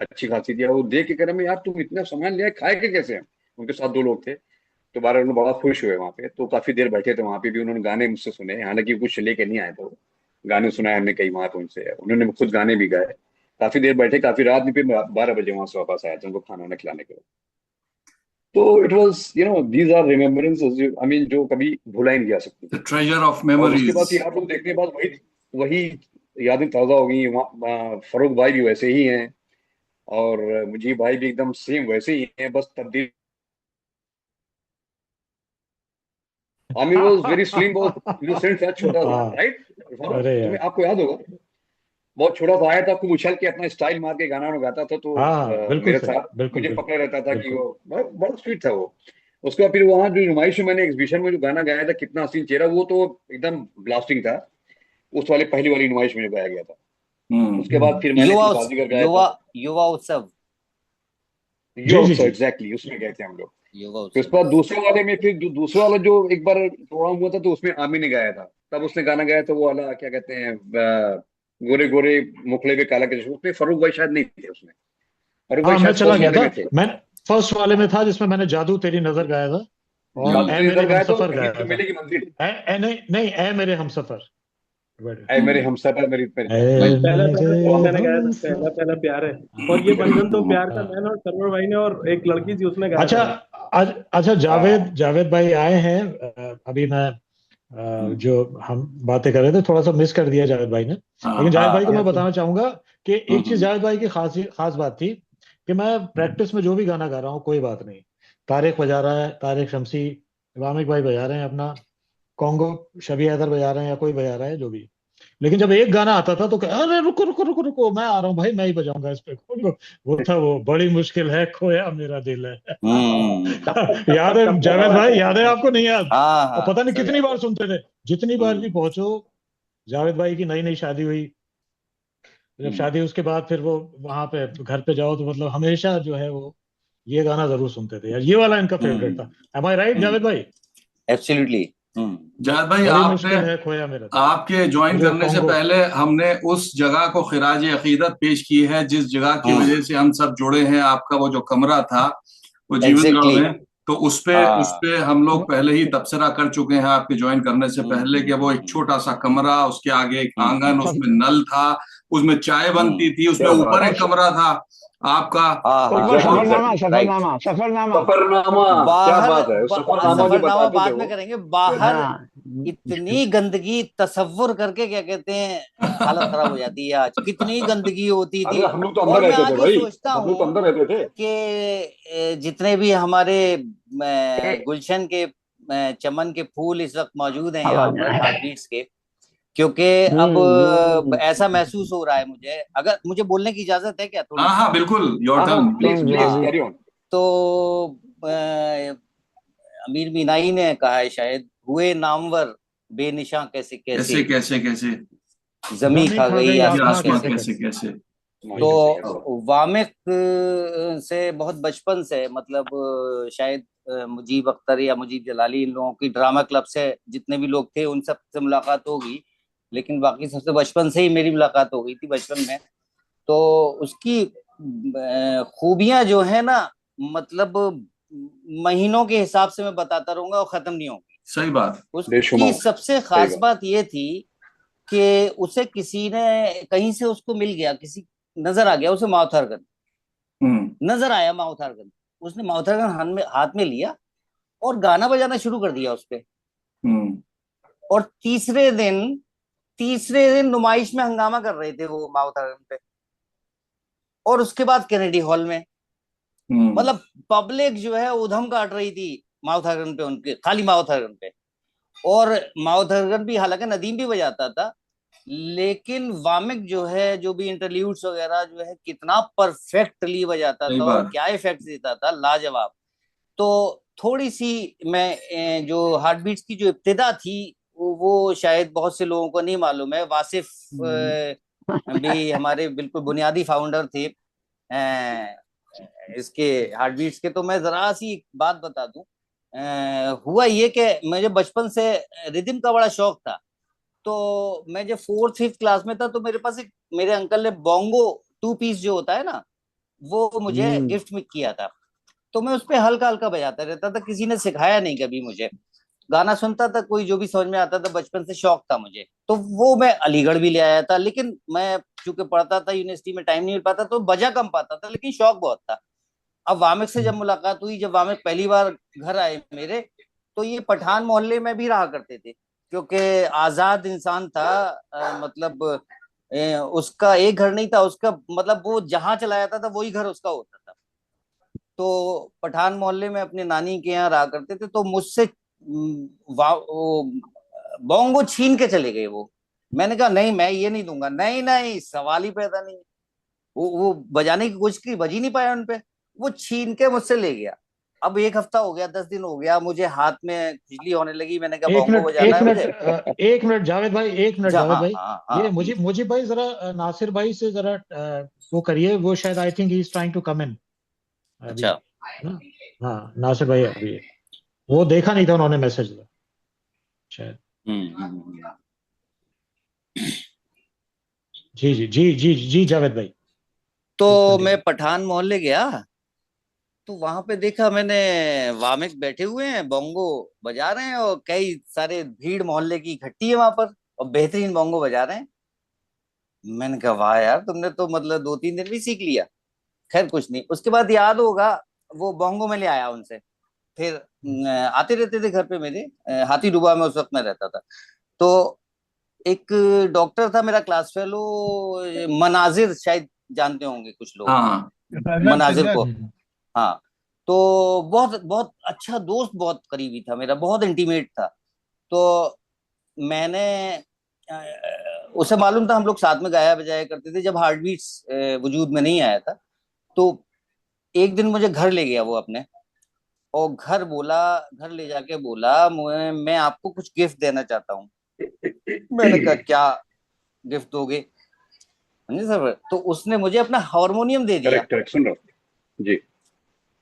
[SPEAKER 3] अच्छी खासी थी। और वो देख के कह रहे मैं, यार तुम इतना सामान लिया है, खाए के कैसे हैं। उनके साथ दो लोग थे, तो बारह उन्होंने बड़ा खुश हुए वहां पे, तो काफी देर बैठे थे वहां पे भी, उन्होंने गाने मुझसे सुने, हालांकि कुछ लेके नहीं आए थे वो। गाने सुनाए हमने कई वहां पे उनसे, उन्होंने खुद गाने भी गाए। काफी देर बैठे, काफी रात में, फिर 12 बजे वहां से वापस आया था उनको खाना वाना खिलाने के लिए। तो it was, these are remembrances, I mean, जो कभी भुला ही नहीं जा सकती।
[SPEAKER 1] द ट्रेजर ऑफ
[SPEAKER 3] और उसके बाद
[SPEAKER 1] मेमोरीज।
[SPEAKER 3] फिर आप लोग देखने के बाद वही वही यादें ताज़ा हो गई। फरूक भाई भी वैसे ही हैं, और मुजीब भाई भी एकदम सेम वैसे ही हैं, बस तब्दील। आमिर वॉज वेरी स्लिम, बहुत इनोसेंट था, छोटा सा,
[SPEAKER 6] हाँ।
[SPEAKER 3] राइट।
[SPEAKER 6] अरे
[SPEAKER 3] तुम्हें,
[SPEAKER 6] यार,
[SPEAKER 3] आपको याद होगा, बहुत छोटा सा आया था, खूब उछल के अपना स्टाइल मार के गाना वाना गाता था, तो
[SPEAKER 6] हाँ बिल्कुल
[SPEAKER 3] मेरे
[SPEAKER 6] सही,
[SPEAKER 3] साथ
[SPEAKER 6] बिल्कुल
[SPEAKER 3] मुझे
[SPEAKER 6] बिल्कुल
[SPEAKER 3] पकड़े रहता था कि
[SPEAKER 6] बिल्कुल।
[SPEAKER 3] वो बड़ा स्वीट था वो। उसके बाद फिर वहां जो नुमाइश में, मैंने एग्जीबिशन में जो गाना गाया था, कितना हसीन चेहरा, वो तो एकदम ब्लास्टिंग था, उस वाले पहली वाली नुमाइश में जो गाया गया था। उसके बाद फिर मैंने
[SPEAKER 7] युवा
[SPEAKER 3] फिर बाजीगर गाया
[SPEAKER 7] युवा
[SPEAKER 3] था,
[SPEAKER 7] युवा उत्सव।
[SPEAKER 3] यो
[SPEAKER 6] जी जी
[SPEAKER 3] उत्सव,
[SPEAKER 6] जी।
[SPEAKER 3] एग्जैक्टली उसमें गए थे हम लोग।
[SPEAKER 7] युवा
[SPEAKER 3] फिर उसके
[SPEAKER 7] उत्सव।
[SPEAKER 3] बाद दूसरे वाले में, फिर दूसरा वाला जो एक बार प्रोग्राम हुआ था, तो उसमें आमी ने गाया था। तब उसने गाना गाया था वो वाला, क्या कहते हैं, गोरे गोरे मुखड़े पे काला के, उसमें फरूक भाई शायद नहीं थे उसमें। फरूक भाई
[SPEAKER 6] हाँ मैं
[SPEAKER 3] शायद
[SPEAKER 6] चला
[SPEAKER 3] फर्स्ट
[SPEAKER 6] गया
[SPEAKER 3] वाले
[SPEAKER 6] था,
[SPEAKER 3] में थे।
[SPEAKER 6] मैं फर्स्ट वाले में था जिसमें मैंने जादू तेरी नजर गाया था, और
[SPEAKER 3] जादू
[SPEAKER 6] ए
[SPEAKER 3] तेरी
[SPEAKER 6] मेरे
[SPEAKER 3] नजर गाया था, और
[SPEAKER 6] हमसफर
[SPEAKER 3] कहीं
[SPEAKER 6] गाया
[SPEAKER 3] तो
[SPEAKER 6] था।
[SPEAKER 3] मिलेगी मंजिल।
[SPEAKER 6] नहीं नहीं, ए मेरे हमसफर।
[SPEAKER 3] ऐ मेरे हमसफर, मेरी मेरे,
[SPEAKER 5] भाई
[SPEAKER 6] ए
[SPEAKER 3] राइट।
[SPEAKER 5] पहला
[SPEAKER 6] मेरे
[SPEAKER 5] पहला प्यार मैंने गाया था, पहला
[SPEAKER 6] हमसफर।
[SPEAKER 5] पहला प्यार है। और ये बंधन तो प्यार का, मैंने और सरवर भाई ने और एक लड़की थी उसने गाया
[SPEAKER 6] अच्छा,
[SPEAKER 5] था भाई।
[SPEAKER 6] अच्छा जावेद,
[SPEAKER 3] हाँ
[SPEAKER 6] जावेद भाई आए हैं। अभी मैं जो हम बातें कर रहे थे, थोड़ा सा मिस कर दिया जावेद भाई ने, लेकिन
[SPEAKER 1] हाँ
[SPEAKER 6] जावेद भाई को
[SPEAKER 5] ये
[SPEAKER 6] मैं
[SPEAKER 5] तो
[SPEAKER 6] बताना चाहूंगा कि एक चीज
[SPEAKER 1] हम्म।
[SPEAKER 6] जावेद भाई की खास खास बात थी कि मैं प्रैक्टिस में जो भी गाना गा रहा हूँ कोई बात नहीं, तारिक बजा रहा है, तारिक शमसी, वामिक भाई बजा रहे हैं अपना, कॉन्गो शबी हैदर बजा रहे हैं, या कोई बजा रहा है जो भी, लेकिन जब एक गाना आता था तो अरे रुको रुको रुको रुको, मैं आ रहा हूँ भाई, मैं ही बजाऊंगा इस पे, वो था वो बड़ी मुश्किल है खोया मेरा दिल है।
[SPEAKER 7] हम्म।
[SPEAKER 6] याद है
[SPEAKER 5] कब तक
[SPEAKER 6] जावेद
[SPEAKER 5] आवाज
[SPEAKER 6] भाई,
[SPEAKER 5] है?
[SPEAKER 6] याद है आपको, नहीं याद?
[SPEAKER 7] हाँ
[SPEAKER 6] और
[SPEAKER 7] हाँ,
[SPEAKER 6] पता नहीं
[SPEAKER 7] सब
[SPEAKER 6] कितनी
[SPEAKER 7] याद
[SPEAKER 6] बार
[SPEAKER 7] है।
[SPEAKER 6] सुनते थे, जितनी बार भी
[SPEAKER 7] हम्म।
[SPEAKER 6] पहुंचो। जावेद भाई की नई नई शादी हुई, जब
[SPEAKER 7] हम्म।
[SPEAKER 6] शादी उसके बाद फिर वो वहां पे घर पे जाओ तो मतलब हमेशा जो है वो ये गाना जरूर सुनते थे यार, ये वाला इनका फेवरेट था। एम आई राइट जावेद भाई?
[SPEAKER 7] एब्सोल्युटली। हम्म।
[SPEAKER 1] जायद भाई,
[SPEAKER 6] बड़ी
[SPEAKER 1] आपने,
[SPEAKER 6] मुश्किल है खोया मेरा दिल,
[SPEAKER 1] आपके
[SPEAKER 6] और
[SPEAKER 1] ज्वाइन
[SPEAKER 6] जो
[SPEAKER 1] करने से
[SPEAKER 6] कॉन्गो।
[SPEAKER 1] पहले हमने उस जगह को खिराज अकीदत पेश की है जिस जगह की
[SPEAKER 7] हम्म।
[SPEAKER 1] वजह से हम सब जुड़े हैं। आपका वो जो कमरा था वो जीवनगढ़
[SPEAKER 7] एग्जैक्टली।
[SPEAKER 1] में, तो उस
[SPEAKER 7] हाँ।
[SPEAKER 1] पे हम लोग पहले ही तबसरा कर चुके हैं आपके ज्वाइन करने से पहले, कि वो एक
[SPEAKER 7] हम्म।
[SPEAKER 1] छोटा सा कमरा, उसके आगे एक आंगन,
[SPEAKER 7] हम्म।
[SPEAKER 1] उसमें नल था, उसमें चाय बनती
[SPEAKER 7] हम्म।
[SPEAKER 1] थी, उसमें
[SPEAKER 3] क्या
[SPEAKER 1] ऊपर
[SPEAKER 3] बात
[SPEAKER 2] और
[SPEAKER 1] एक कमरा था आपका।
[SPEAKER 7] हाँ हाँ
[SPEAKER 2] ऊपर
[SPEAKER 7] हाँ।
[SPEAKER 1] और
[SPEAKER 2] सफरनामा,
[SPEAKER 3] एग्जैक्टली।
[SPEAKER 7] राइट।
[SPEAKER 2] सफरनामा सफरनामा।
[SPEAKER 3] सफरनामा, क्या
[SPEAKER 7] बाहर
[SPEAKER 3] बात है, सफरनामा जो
[SPEAKER 7] सफरनामा
[SPEAKER 3] बताते थे
[SPEAKER 7] बाद में
[SPEAKER 3] वो।
[SPEAKER 7] करेंगे। बाहर
[SPEAKER 2] हाँ
[SPEAKER 7] इतनी गंदगी, तसव्वुर करके क्या कहते हैं, हालत खराब हो जाती है। आज कितनी गंदगी होती थी।
[SPEAKER 3] अरे हम लोग तो अंदर
[SPEAKER 7] और मैं
[SPEAKER 3] रहते थे
[SPEAKER 7] आज ये
[SPEAKER 3] भाई,
[SPEAKER 7] सोचता
[SPEAKER 3] हम लोग
[SPEAKER 7] हूँ
[SPEAKER 3] तो अंदर रहते थे।
[SPEAKER 7] कि जितने भी हमारे
[SPEAKER 2] ए,
[SPEAKER 7] गुलशन के चमन के फूल इस वक्त मौजूद हैं यहाँ
[SPEAKER 2] आवाज
[SPEAKER 7] पर, हार्ट बीट्स के, क्योंकि अब ऐसा
[SPEAKER 2] हम्म।
[SPEAKER 7] महसूस हो रहा है मुझे, अगर मुझे बोलने की इजाजत है क्या थोड़ी
[SPEAKER 1] हाँ
[SPEAKER 7] सी?
[SPEAKER 1] हाँ बिल्कुल, योर
[SPEAKER 3] हाँ हाँ,
[SPEAKER 1] टर्न
[SPEAKER 3] प्लीज
[SPEAKER 1] प्लीज।
[SPEAKER 3] प्लीज
[SPEAKER 7] हाँ,
[SPEAKER 3] कैरी ऑन।
[SPEAKER 7] तो अमीर मीनाई ने कहा है शायद, हुए नामवर बेनिशां कैसे
[SPEAKER 1] कैसे
[SPEAKER 7] कैसे,
[SPEAKER 1] कैसे कैसे,
[SPEAKER 7] जमी
[SPEAKER 6] जमी
[SPEAKER 7] खा
[SPEAKER 6] खा
[SPEAKER 7] गई
[SPEAKER 6] गई
[SPEAKER 1] ये
[SPEAKER 7] आसमां
[SPEAKER 6] आसमां
[SPEAKER 1] आसमां
[SPEAKER 7] कैसे।
[SPEAKER 6] कैसे
[SPEAKER 1] कैसे
[SPEAKER 6] कैसे।
[SPEAKER 1] कैसे।
[SPEAKER 3] माँ कैसे कैसे।
[SPEAKER 7] तो वामिक से बहुत बचपन से, मतलब शायद मुजीब अख्तर या मुजीब जलाली, इन लोगों की ड्रामा क्लब से जितने भी लोग थे उन सब से मुलाकात होगी, लेकिन बाकी सबसे बचपन से ही मेरी मुलाकात हो गई थी बचपन में। तो उसकी खूबियां जो है ना, मतलब महीनों के हिसाब से मैं बताता रहूंगा और खत्म नहीं होंगी।
[SPEAKER 1] सही बात।
[SPEAKER 7] उसकी
[SPEAKER 3] बेशुमार।
[SPEAKER 7] सबसे
[SPEAKER 3] सही
[SPEAKER 7] खास
[SPEAKER 3] बात।
[SPEAKER 7] बात ये थी कि उसे किसी ने कहीं से उसको मिल गया, किसी नजर आ गया उसे माउथ,
[SPEAKER 1] हम्म
[SPEAKER 7] नजर आया माउथ ऑर्गन। उसने माउथ ऑर्गन हाथ में लिया और गाना बजाना शुरू कर दिया उस पे।
[SPEAKER 1] हम्म
[SPEAKER 7] और तीसरे दिन नुमाइश में हंगामा कर रहे थे वो माउथ ऑर्गन पे। और उसके बाद कैनेडी हॉल में,
[SPEAKER 1] हम्म।
[SPEAKER 7] मतलब पब्लिक जो है उधम काट रही थी माउथ ऑर्गन पे, उनके खाली माउथ ऑर्गन पे। और माउथ ऑर्गन भी हालांकि नदीम भी बजाता था, लेकिन वामिक जो है, जो भी इंटरल्यूड्स वगैरह जो है, कितना परफेक्टली बजाता
[SPEAKER 1] सही
[SPEAKER 7] था और
[SPEAKER 1] बात।
[SPEAKER 7] क्या इफेक्ट देता था, लाजवाब। तो थोड़ी सी मैं जो हार्ट बीट्स की जो इब्तिदा थी, वो शायद बहुत से लोगों को नहीं मालूम है। वासिफ भी हमारे बिल्कुल बुनियादी फाउंडर थे इसके हार्ट बीट्स के। तो मैं जरा सी एक बात बता दूं, हुआ ये कि मुझे बचपन से रिदम का बड़ा शौक था। तो मैं जब फोर्थ फिफ्थ क्लास में था, तो मेरे पास एक, मेरे अंकल ने बोंगो 2 पीस जो होता है ना, वो मुझे
[SPEAKER 2] हम्म।
[SPEAKER 7] गिफ्ट में किया था। तो मैं उस पे हल्का हल्का बजाता रहता था, किसी ने सिखाया नहीं कभी मुझे। गाना सुनता था कोई जो भी समझ में आता था, बचपन से शौक था मुझे। तो वो मैं अलीगढ़ भी ले आया था, लेकिन मैं चूंकि पढ़ता था यूनिवर्सिटी में, टाइम नहीं मिल पाता, तो बजा कम पाता था, लेकिन शौक बहुत था। अब वामिक से जब मुलाकात हुई, जब वामिक पहली बार घर आए मेरे, तो ये पठान मोहल्ले में भी रहा करते थे, क्योंकि आजाद इंसान था। मतलब उसका एक घर नहीं था, उसका मतलब वो जहां चला जाता था वही घर उसका होता था। तो पठान मोहल्ले में अपने नानी के यहाँ रहा करते थे। तो मुझसे बोंगो छीन के चले गए वो। मैंने कहा नहीं, मैं ये नहीं दूंगा, नहीं नहीं, सवाल ही पैदा नहीं। वो बजाने की कोशिश की, बज ही नहीं पाया उनपे। वो छीन के मुझसे ले गया। अब एक हफ्ता हो गया, 10 दिन हो गया, मुझे हाथ में खुजली होने लगी। मैंने कहा
[SPEAKER 6] एक
[SPEAKER 7] बोंगो
[SPEAKER 6] मिनट
[SPEAKER 7] बजाना
[SPEAKER 6] एक
[SPEAKER 7] है
[SPEAKER 6] मिनट
[SPEAKER 7] मुझे।
[SPEAKER 6] एक मिनट जावेद भाई, एक मिनट
[SPEAKER 7] अच्छा,
[SPEAKER 6] जावेद
[SPEAKER 7] हाँ
[SPEAKER 6] भाई।
[SPEAKER 7] हाँ
[SPEAKER 6] ये
[SPEAKER 7] हाँ,
[SPEAKER 6] मुझे
[SPEAKER 7] प्लीज।
[SPEAKER 6] मुझे भाई जरा नासिर भाई से जरा वो करिए, वो शायद I think he is trying to come in अभी,
[SPEAKER 7] अच्छा।
[SPEAKER 6] है ना? हाँ नासिर भाई अभी वो देखा नहीं था उन्होंने मैसेज शायद।
[SPEAKER 7] हम्म।
[SPEAKER 6] जी जी जी जी जी जावेद भाई, प्लीज
[SPEAKER 7] तो मैं
[SPEAKER 6] कंटिन्यू।
[SPEAKER 7] पठान मोहल्ले गया, तो वहां पे देखा मैंने, वामिक बैठे हुए हैं, बोंगो बजा रहे हैं, और कई सारे भीड़ मोहल्ले की इकट्ठी है वहां पर, और बेहतरीन बोंगो बजा रहे हैं। मैंने कहा वाह यार, तुमने तो मतलब 2-3 दिन भी सीख लिया। खैर कुछ नहीं, उसके बाद याद होगा, वो बोंगो में ले आया उनसे। फिर आते रहते थे घर पे मेरे, हाथी डुबा में उस वक्त मैं रहता था। तो एक डॉक्टर था मेरा क्लास फेलो, मनाजिर, शायद जानते होंगे कुछ लोग
[SPEAKER 1] हाँ हाँ।
[SPEAKER 4] असगर
[SPEAKER 7] मनाजिर
[SPEAKER 4] असगर।
[SPEAKER 7] को। हाँ। तो बहुत बहुत अच्छा दोस्त, बहुत करीबी था मेरा, बहुत इंटीमेट था। तो मैंने उसे मालूम था, हम लोग साथ में गाया बजाया करते थे जब हार्ट बीट्स वजूद में नहीं आया था। तो एक दिन मुझे घर ले गया वो अपने, और घर ले जाके बोला, मैं आपको कुछ गिफ्ट देना चाहता हूँ। मैंने कहा क्या गिफ्ट दोगे? समझे सर? तो उसने मुझे अपना हारमोनियम दे दिया।
[SPEAKER 3] करेक्ट करेक्ट, सुन रहा हूँ जी।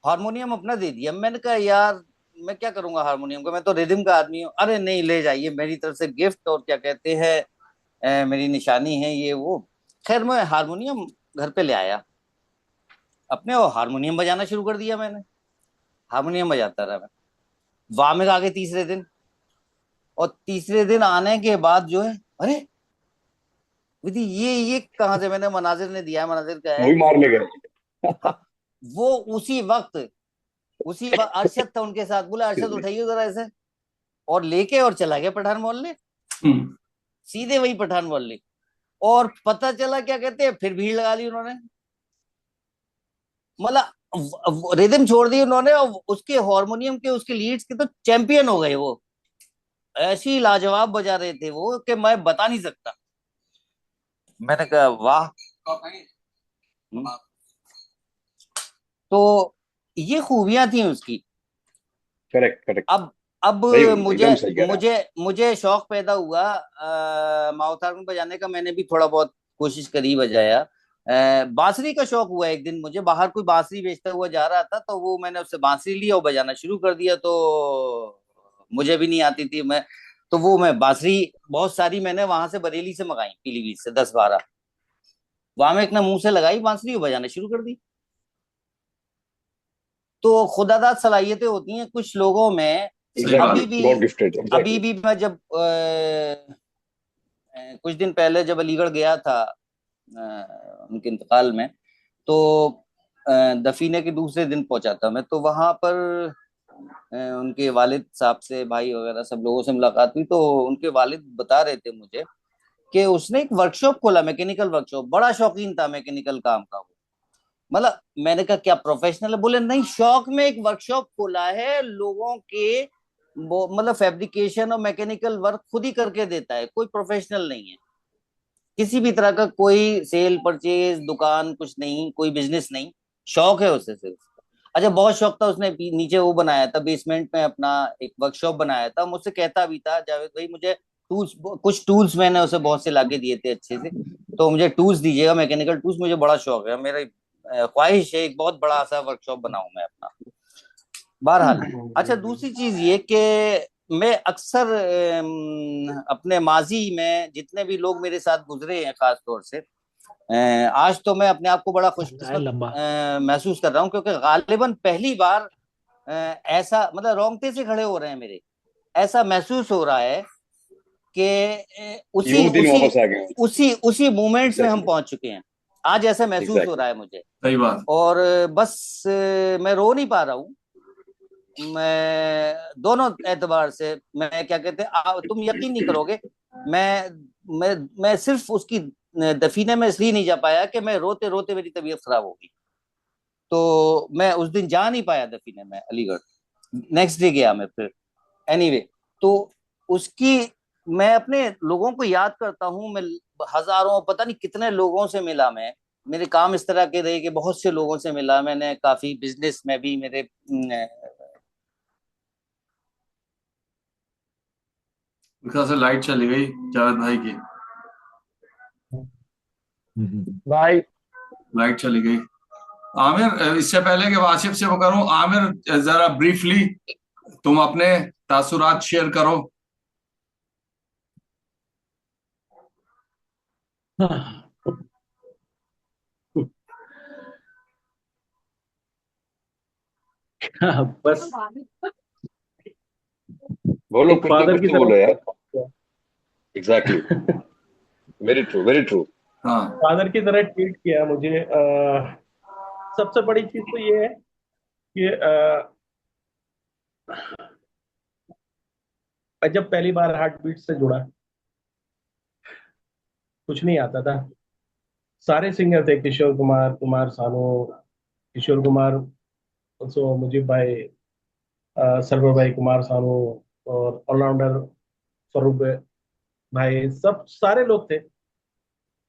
[SPEAKER 7] हारमोनियम अपना दे दिया। मैंने कहा यार, मैं क्या करूंगा हारमोनियम का, मैं तो रिदम का आदमी हूँ। अरे नहीं, ले जाइए, मेरी तरफ से गिफ्ट, और क्या कहते हैं, मेरी निशानी है ये वो। खैर मैं हारमोनियम घर पे ले आया अपने, और हारमोनियम बजाना शुरू कर दिया मैंने। हारमोनियम बजाता रहा मैं। वाह में आ गए तीसरे दिन। और तीसरे दिन आने के बाद जो है, अरे विधि, ये कहाँ से, मैंने मनाजिर ने दिया है, मनाजिर का
[SPEAKER 3] वो
[SPEAKER 7] है।
[SPEAKER 3] भी मार ले गए।
[SPEAKER 7] हाँ, वो उसी वक्त अरशद था उनके साथ, बोला अरशद उठाइए जरा ऐसे, और लेके और चला गया पठान मोहल्ले,
[SPEAKER 1] हम्म।
[SPEAKER 7] सीधे वही पठान मोहल्ले। और पता चला क्या कहते हैं, फिर भीड़ लगा ली उन्होंने, मतलब रिदम छोड़ दी उन्होंने, और उसके हारमोनियम के, उसके लीड्स के तो चैंपियन हो गए वो। ऐसी लाजवाब बजा रहे थे वो कि मैं बता नहीं सकता। मैंने कहा वाह। हम्म। तो ये खूबियां थी उसकी।
[SPEAKER 3] Correct correct.
[SPEAKER 7] अब
[SPEAKER 3] सही,
[SPEAKER 7] मुझे
[SPEAKER 3] एकदम सही कह रहे हैं
[SPEAKER 7] मुझे मुझे शौक पैदा हुआ माउथ हारमोन बजाने का। मैंने भी थोड़ा बहुत कोशिश करी, बजाया। बांसुरी का शौक हुआ एक दिन मुझे। बाहर कोई बांसुरी बेचता हुआ जा रहा था, तो वो मैंने उससे बांसुरी ली और बजाना शुरू कर दिया। तो मुझे भी नहीं आती थी। मैं बांसुरी बहुत सारी मैंने वहां से बरेली से मंगाई, पीलीभीत से 10-12। वहां में एक ना मुंह से लगाई बांसुरी और बजाना शुरू कर दी। तो खुदादाद सलाहियतें होती हैं कुछ लोगों में।
[SPEAKER 1] सही बात।
[SPEAKER 7] अभी भी
[SPEAKER 3] गॉड गिफ्टेड,
[SPEAKER 7] अभी
[SPEAKER 3] एग्जैक्टली।
[SPEAKER 7] भी मैं जब कुछ दिन पहले जब अलीगढ़ गया था उनके इंतकाल में, तो दफीने के दूसरे दिन पहुंचा था मैं। तो वहां पर उनके वालिद साहब से, भाई वगैरह सब लोगों से मुलाकात हुई। तो उनके वालिद बता रहे थे मुझे कि उसने एक वर्कशॉप खोला, मैकेनिकल वर्कशॉप। बड़ा शौकीन था मैकेनिकल काम का वो। मतलब मैंने कहा क्या प्रोफेशनल है? बोले नहीं, शौक में एक वर्कशॉप खोला है लोगों के। वो मतलब फैब्रिकेशन और मैकेनिकल वर्क खुद ही करके देता है, कोई प्रोफेशनल नहीं है। किसी भी तरह का कोई सेल परचेज दुकान कुछ नहीं, कोई बिजनेस नहीं। शौक है उसे सिर्फ। अच्छा, बहुत शौक था उसने। नीचे वो बनाया था बेसमेंट में अपना एक वर्कशॉप बनाया था। मुझसे कहता भी था, जावेद भाई मुझे टूल्स, कुछ टूल्स मैंने उसे बहुत से लाके दिए थे अच्छे से, तो मुझे टूल्स दीजिएगा, मैकेनिकल टूल्स। मुझे बड़ा शौक है, मेरा ख्वाहिश है एक बहुत बड़ा सा वर्कशॉप बनाऊं मैं अपना। बहरहाल, अच्छा दूसरी चीज ये कि मैं अक्सर अपने माजी में जितने भी लोग मेरे साथ गुजरे हैं खास तौर से, आज तो मैं अपने आप को बड़ा खुशकिस्मत
[SPEAKER 6] लंबा।
[SPEAKER 7] महसूस कर रहा हूँ, क्योंकि गालिबन पहली बार ऐसा मतलब रोंगटे से खड़े हो रहे हैं मेरे। ऐसा महसूस हो रहा है कि
[SPEAKER 3] कि
[SPEAKER 7] उसी
[SPEAKER 3] वो दिन
[SPEAKER 7] उसी
[SPEAKER 3] वापस आ गए।
[SPEAKER 7] उसी उसी मोमेंट्स में हम
[SPEAKER 3] एग्जैक्टली
[SPEAKER 7] पहुंच चुके हैं। आज ऐसा महसूस हो
[SPEAKER 3] एग्जैक्टली।
[SPEAKER 7] रहा है मुझे।
[SPEAKER 1] सही बात।
[SPEAKER 7] और बस मैं रो नहीं पा रहा हूँ। मैं दोनों एतबार से, मैं क्या कहते हैं, तुम यकीन नहीं करोगे। मैं मैं सिर्फ उसकी दफीने में इसलिए नहीं जा पाया कि मैं रोते रोते मेरी तबीयत खराब होगी। तो मैं उस दिन जा नहीं पाया दफीने में अलीगढ़। नेक्स्ट डे गया मैं फिर। एनीवे, तो उसकी मैं अपने लोगों को याद करता हूँ। मैं हजारों पता नहीं कितने लोगों से मिला मैं। मेरे काम इस तरह के रहे कि बहुत से लोगों से मिला मैंने। काफी बिजनेस में भी मेरे
[SPEAKER 1] मेरे से लाइट चली गई जावेद भाई की।
[SPEAKER 2] भाई
[SPEAKER 1] लाइट चली गई। आमिर, इससे पहले कि वासिफ से वो करूं, आमिर जरा ब्रीफली तुम अपने तासुरात शेयर करो।
[SPEAKER 5] बस
[SPEAKER 3] बोलो,
[SPEAKER 5] एक
[SPEAKER 3] कुछ ना
[SPEAKER 5] फादर
[SPEAKER 3] कुछ
[SPEAKER 5] की
[SPEAKER 3] तो बोलो यार।
[SPEAKER 5] तरह
[SPEAKER 3] exactly. Very true, very true.
[SPEAKER 1] हाँ।
[SPEAKER 5] फादर की तरह ट्रीट किया मुझे। सबसे बड़ी चीज तो ये है कि जब पहली बार हार्ट बीट से जुड़ा, कुछ नहीं आता था। सारे सिंगर थे, किशोर कुमार, कुमार सानू, किशोर कुमार, सो मुजीब भाई, सरवर भाई, कुमार सानू, और ऑलराउंडर फरूक भाई, सब सारे लोग थे।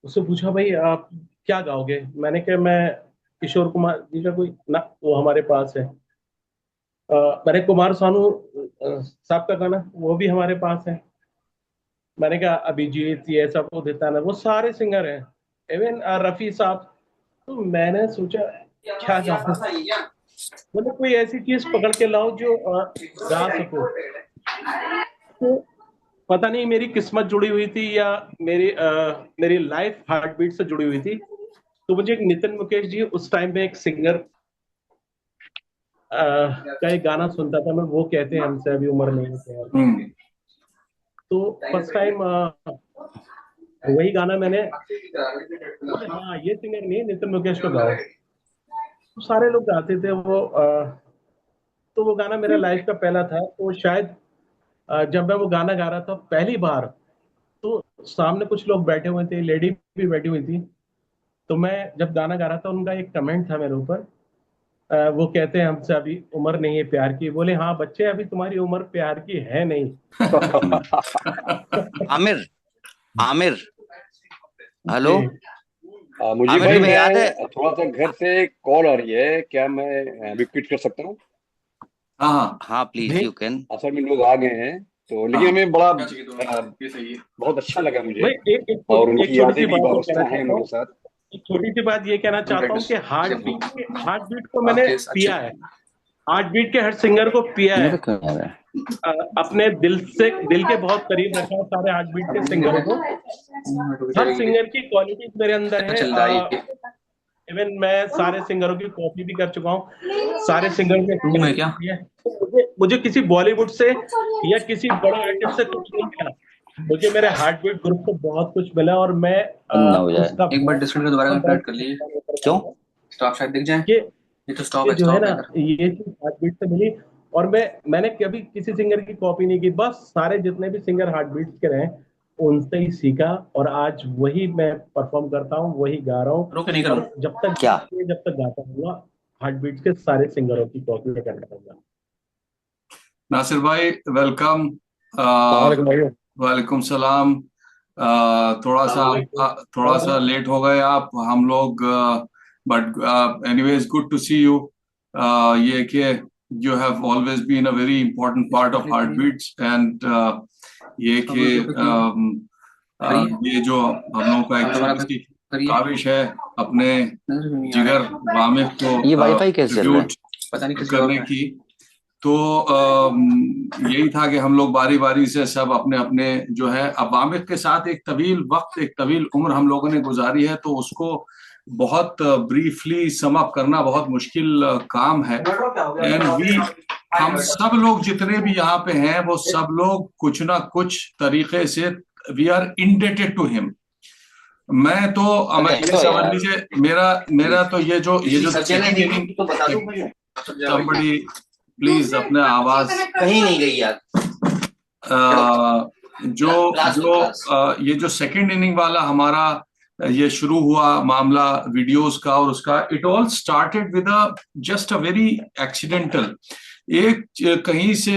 [SPEAKER 5] उससे पूछा भाई आप क्या गाओगे? मैंने कहा मैं किशोर कुमार जी का कोई ना, वो हमारे पास है। मैंने कुमार सानू साहब का गाना, वो भी हमारे पास है। मैंने कहा अभिजीत, ये सब वो देता ना, वो सारे सिंगर हैं। इवन रफी साहब। तो मैंने सोचा क्या गाऊं, मतलब कोई ऐसी चीज पकड़ के लाओ जो गा सको। तो पता नहीं मेरी किस्मत जुड़ी हुई थी या मेरी लाइफ हार्ट बीट से जुड़ी हुई थी। तो मुझे एक नितिन मुकेश जी, उस टाइम में एक सिंगर का एक गाना सुनता था मैं, वो कहते हैं हमसे अभी उम्र नहीं है।
[SPEAKER 1] हम्म।
[SPEAKER 5] तो फर्स्ट टाइम वही गाना मैंने, बोले हाँ ये सिंगर नहीं, नितिन मुकेश को गाओ। तो सारे लोग गाते थे वो। तो वो गाना मेरा लाइफ का पहला था। तो शायद जब मैं वो गाना गा रहा था पहली बार, तो सामने कुछ लोग बैठे हुए थे, लेडी भी बैठी हुई थी। तो मैं जब गाना गा रहा था, उनका एक कमेंट था मेरे ऊपर वो कहते हैं हमसे अभी उम्र नहीं है प्यार की। बोले हाँ बच्चे, अभी तुम्हारी उम्र प्यार की है नहीं।
[SPEAKER 7] आमिर, आमिर, हेलो।
[SPEAKER 5] जी।
[SPEAKER 3] मुझे
[SPEAKER 7] आमिर
[SPEAKER 3] भाई
[SPEAKER 7] तुम्हें याद है?
[SPEAKER 3] मैं थोड़ा सा घर से कॉल आ रही है, क्या मैं रिपीट कर सकता हूँ?
[SPEAKER 1] हाँ हाँ
[SPEAKER 7] हाँ प्लीज यू कैन।
[SPEAKER 3] असल में लोग आ गए हैं तो, लेकिन
[SPEAKER 1] हाँ,
[SPEAKER 3] हमें बड़ा
[SPEAKER 1] क्या चाहिए तुम्हें? ये सही है।
[SPEAKER 3] बहुत अच्छा लगा मुझे,
[SPEAKER 5] भाई एक एक
[SPEAKER 3] और
[SPEAKER 5] छोटी एक
[SPEAKER 3] उनकी
[SPEAKER 5] छोटी
[SPEAKER 3] यादें
[SPEAKER 5] सी
[SPEAKER 3] भी
[SPEAKER 5] बात और कहना
[SPEAKER 3] वाबस्ता हैं
[SPEAKER 5] चाहता
[SPEAKER 3] मेरे
[SPEAKER 5] हूँ।
[SPEAKER 3] साथ।
[SPEAKER 5] एक छोटी सी बात ये कहना चाहता हूँ कि हार्ट बीट को मैंने पिया है। हार्ट बीट के हर सिंगर को पिया है। अपने दिल से, दिल के बहुत करीब रखा है सारे हार्ट बीट के सिंगरों को। हर सिंगर की क्वालिटीज मेरे अंदर है। इवन मैं सारे सिंगरों की कॉपी भी कर चुका हूँ, सारे सिंगर के मुझे किसी बॉलीवुड से या किसी बड़े आर्टिस्ट से कुछ नहीं मिला। मुझे मेरे हार्ट बीट ग्रुप से बहुत कुछ मिला, और मैं उसका
[SPEAKER 8] एक बार डिस्कनेक्ट दोबारा कनेक्ट कर लीजिए।
[SPEAKER 7] क्यों?
[SPEAKER 8] स्टॉप शायद दिख जाए।
[SPEAKER 5] ये
[SPEAKER 8] ये तो स्टॉप
[SPEAKER 5] ये
[SPEAKER 8] है,
[SPEAKER 5] जो है
[SPEAKER 8] स्टॉप
[SPEAKER 5] ना,
[SPEAKER 8] है।
[SPEAKER 5] ये चीज हार्ट बीट से मिली। और मैंने कभी किसी सिंगर की कॉपी नहीं की, बस सारे जितने भी सिंगर हार्ट बीट के रहे उनसे ही सीखा, और आज वही मैं परफॉर्म करता हूँ, वही गा रहा हूँ।
[SPEAKER 8] रोके नहीं करो।
[SPEAKER 5] और जब तक
[SPEAKER 7] क्या?
[SPEAKER 5] गाता रहूंगा, हार्ट बीट के सारे सिंगरों की कॉपी में करता रहूंगा।
[SPEAKER 1] नासिर भाई वेलकम। वालेकुम सलाम। थोड़ा सा लेट हो गए आप, हम लोग, but anyways good to see you. ये कि you have always been a very important part of heart beats, and ये कि ये जो हम लोगों का एक छोटी सी काविश है अपने जिगर वामिक को
[SPEAKER 7] ये वाईफाई कैसे चल रहा है?
[SPEAKER 1] ट्रिब्यूट करने की, तो यही था कि हम लोग बारी बारी से सब अपने अपने जो है, अब वामिक के साथ एक तवील वक्त, एक तवील उम्र हम लोगों ने गुजारी है, तो उसको बहुत ब्रीफली सम अप करना बहुत मुश्किल काम है। एंड हम सब लोग जितने भी यहाँ पे हैं, वो सब लोग कुछ ना कुछ तरीके से we are indebted to him. मैं तो ये समझ लीजिए, मेरा तो ये जो सेकंड इनिंग, somebody प्लीज अपने आवाज
[SPEAKER 7] कहीं नहीं गई यार।
[SPEAKER 1] ये जो सेकंड इनिंग वाला हमारा ये शुरू हुआ मामला वीडियोस का और उसका, it all started with just a very accidental, एक कहीं से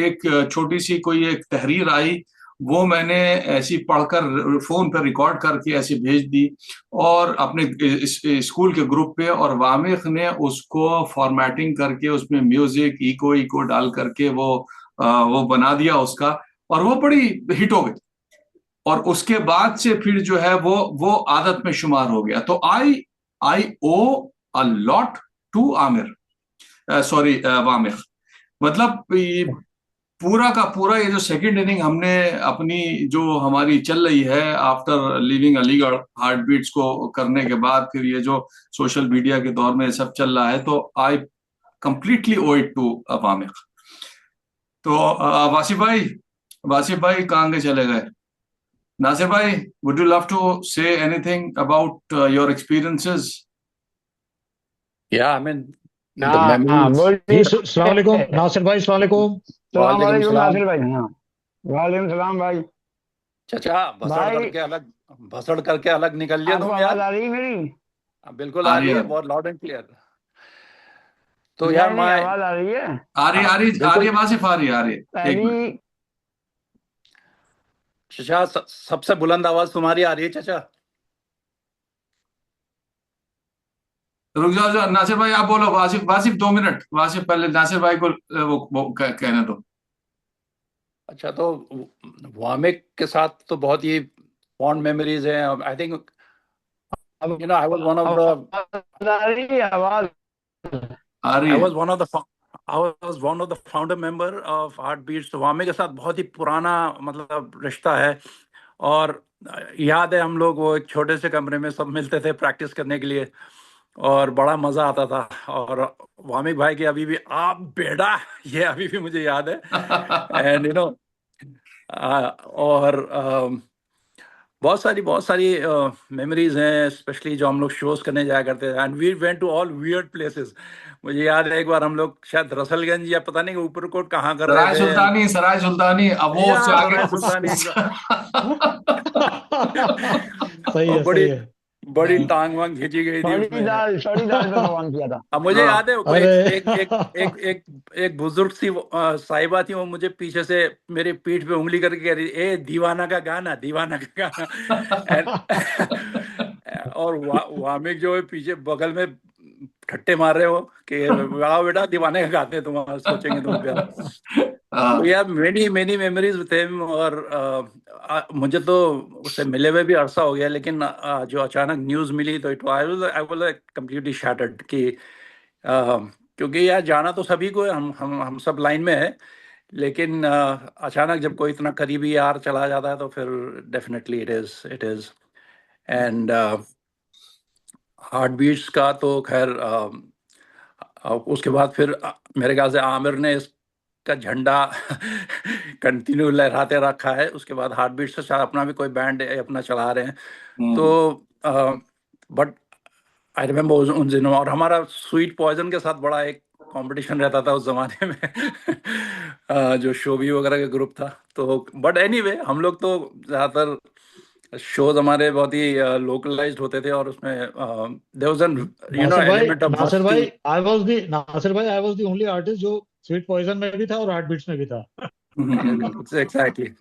[SPEAKER 1] एक छोटी सी कोई एक तहरीर आई, वो मैंने ऐसी पढ़कर फोन पर रिकॉर्ड करके ऐसे भेज दी और अपने स्कूल के ग्रुप पे, और वामिक ने उसको फॉर्मेटिंग करके उसमें म्यूजिक इको इको डाल करके वो बना दिया उसका, और वो बड़ी हिट हो गई। और उसके बाद से फिर जो है वो आदत में शुमार हो गया। तो I owe a lot to Aamir, sorry Wamiq. मतलब पूरा का पूरा ये जो सेकंड इनिंग हमने अपनी जो हमारी चल रही है after living Aligarh, heart beats को करने के बाद, फिर ये जो सोशल मीडिया के दौर में सब चल रहा है, तो I completely owe it to Wamiq. तो वासिफ भाई कहाँ के चले गए? नासिर भाई, would you love to say anything about your experiences?
[SPEAKER 6] Yeah, I mean, the memories. अस्सलाम वालेकुम नासिर भाई, अस्सलाम वालेकुम।
[SPEAKER 2] वालेकुम नासिर भाई। हाँ, वालेकुम सलाम भाई।
[SPEAKER 6] चाचा भसड़ करके अलग निकल लिया तुम यार।
[SPEAKER 2] आवाज आ रही है मेरी?
[SPEAKER 6] बिल्कुल आ रही है, बहुत लाउड एंड क्लियर। तो यार
[SPEAKER 2] नहीं, आवाज आ रही है?
[SPEAKER 1] आ रही है वासिफ, आ रही है।
[SPEAKER 2] पहली
[SPEAKER 6] चाचा सबसे बुलंद आवाज तुम्हारी आ रही है चाचा।
[SPEAKER 1] रुक जाओ नासिर भाई, आप बोलो। वासिफ 2 मिनट, वासिफ पहले नासिर भाई को वो कहने दो।
[SPEAKER 6] अच्छा, तो वामिक के साथ तो बहुत ही फॉन्ड मेमोरीज हैं। I think I was one of the
[SPEAKER 2] आवाज
[SPEAKER 6] I was one of the founder member of Heartbeats। तो वामिक के साथ बहुत ही पुराना मतलब रिश्ता है, और याद है हम लोग वो एक छोटे से कमरे में सब मिलते थे प्रैक्टिस करने के लिए, और बड़ा मजा आता था। और वामिक भाई की अभी भी आप बेटा, ये अभी भी मुझे याद है। एंड और बहुत सारी मेमोरीज हैं, स्पेशली जो हम लोग शोज करने जाया करते थे। And we went to all weird places. मुझे याद है एक बार हम लोग शायद रसलगंज या पता नहीं ऊपरकोट कहाँ कर रहे थे।
[SPEAKER 1] सराय सुल्तानी, अब वो
[SPEAKER 6] सराय सुल्तानी।
[SPEAKER 1] सही है,
[SPEAKER 6] बड़ी
[SPEAKER 9] बड़ी टांग वांग खींची गई थी उसमें।
[SPEAKER 2] सॉरी दाल पे भगवान किया था।
[SPEAKER 9] अब मुझे याद है कोई
[SPEAKER 6] अरे
[SPEAKER 9] एक बुजुर्ग सी साहिबा थी, वो मुझे पीछे से मेरी पीठ पे उंगली करके कह रही, ए दीवाना का गाना, दीवाना का गाना। और वामिक जो है पीछे बगल में ठट्टे मार रहे हो कि वाह बेटा दीवाने का गाते हैं, तुम सोचेंगे तुम प्यार। तो यार many many memories with him. और मुझे तो उससे मिले हुए भी अरसा हो गया, लेकिन जो अचानक न्यूज़ मिली तो आई वाज कंप्लीटली शैटर्ड कि क्योंकि यार जाना तो सभी को है, हम सब लाइन में है, लेकिन अचानक जब कोई इतना करीबी यार चला जाता है तो फिर definitely it is. And heart beats का तो खैर उसके बाद फिर मेरे ख्याल से आमिर ने इसका झंडा कंटिन्यू लहराते रखा है। उसके बाद हार्ट बीट्स से शायद अपना भी कोई बैंड अपना चला रहे हैं। तो बट आई रिमेम्बर उन दिनों, और हमारा स्वीट पॉइजन के साथ बड़ा एक कंपटीशन रहता था उस जमाने में जो शोबी वगैरह का ग्रुप था। तो बट एनीवे हम लोग तो ज़्यादातर शोज हमारे बहुत ही लोकलाइज्ड होते थे, और उसमें there was an element of
[SPEAKER 6] Nasir भाई I was the only artist जो स्वीट पॉइजन में भी था और हार्ट बीट्स में भी था।
[SPEAKER 9] Exactly.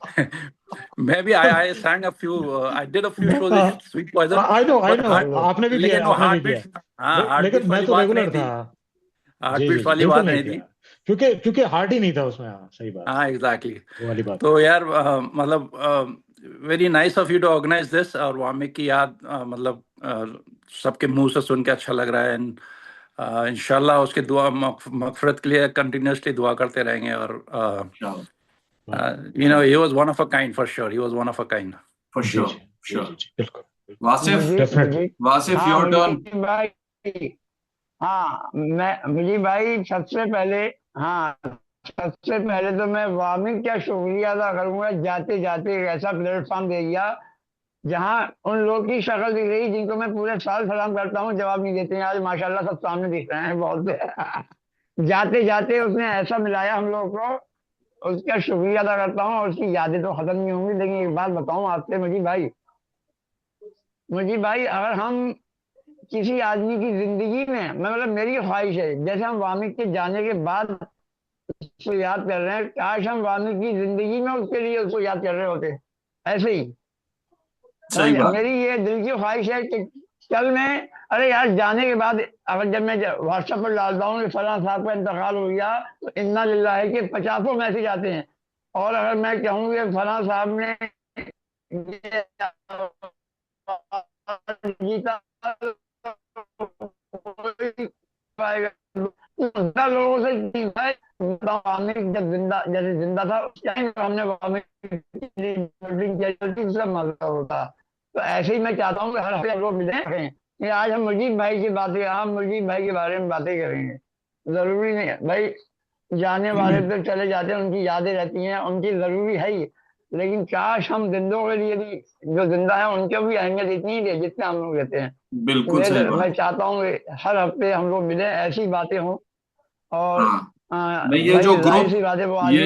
[SPEAKER 9] Maybe I sang a few, I did a few shows in Sweet Poison.
[SPEAKER 6] I know आपने भी किया,
[SPEAKER 9] लेकिन वो हार्ट बीट्स, हाँ
[SPEAKER 6] लेकिन मैं तो रेगुलर था।
[SPEAKER 9] हार्ट बीट्स वाली बात नहीं थी,
[SPEAKER 6] क्योंकि हार्ट ही नहीं था उसमें। सही बात।
[SPEAKER 9] हाँ एग्जैक्टली
[SPEAKER 6] वाली बात।
[SPEAKER 9] तो यार मतलब very nice of you to organise this, और वामिक की याद मतलब सबके मुंह से सुन के अच्छा लग रहा है। एंड इंशाल्लाह उसके दुआ मगफरत के लिए कंटिन्यूसली दुआ करते रहेंगे। और he was one of a kind for sure. He was one of a kind
[SPEAKER 1] for sure.
[SPEAKER 6] बिल्कुल।
[SPEAKER 1] Wasif your turn.
[SPEAKER 2] भाई हाँ, मुझे भाई सबसे पहले तो मैं वामिक का शुक्रिया अदा करूंगा, जाते जाते एक ऐसा प्लेटफॉर्म दे दिया जहाँ उन लोग की शक्ल दिख रही जिनको मैं पूरे साल सलाम करता हूँ, जवाब नहीं देते हैं। आज माशाल्लाह सब सामने दिख रहे हैं बहुत। जाते जाते उसने ऐसा मिलाया हम लोग को, उसका शुक्रिया अदा करता हूँ। और उसकी यादें तो खत्म नहीं होंगी, लेकिन एक बात बताऊं आपसे मुझी भाई, अगर हम किसी आदमी की जिंदगी में, मैं मतलब मेरी ख्वाहिश है, जैसे हम वामिक के जाने के बाद उसको याद कर रहे हैं, काश हम वामिक की जिंदगी में उसके लिए उसको याद कर रहे होते, ऐसे ही। मेरी ये दिल की ख्वाहिश है कि कल मैं, अरे यार जाने के बाद अगर जब मैं व्हाट्सएप पर डालता हूँ कि फलां साहब का इंतकाल हो गया, तो इन्ना लिल्लाह है कि 50 मैसेज आते हैं। और अगर मैं कहूँ कि फलां साहब ने जीता लोगों से जब जिंदा था हमने मजा होता। तो ऐसे ही मैं चाहता हूँ कि हर हफ्ते लोग मिले। आज हम मुजीब भाई की बातें, हम मुजीब भाई के बारे में बातें करेंगे। जरूरी नहीं है भाई, जाने वाले तो चले जाते हैं, उनकी यादें रहती हैं, उनकी जरूरी है ही, लेकिन काश हम जिंदों के लिए भी, जो जिंदा है उनको भी अहमियत इतनी ही दे जितना हम लोग देते हैं।
[SPEAKER 1] बिल्कुल सही बात।
[SPEAKER 2] मैं चाहता हूँ हर हफ्ते हम लोग मिले, ऐसी बातें हों। और
[SPEAKER 1] नहीं, ये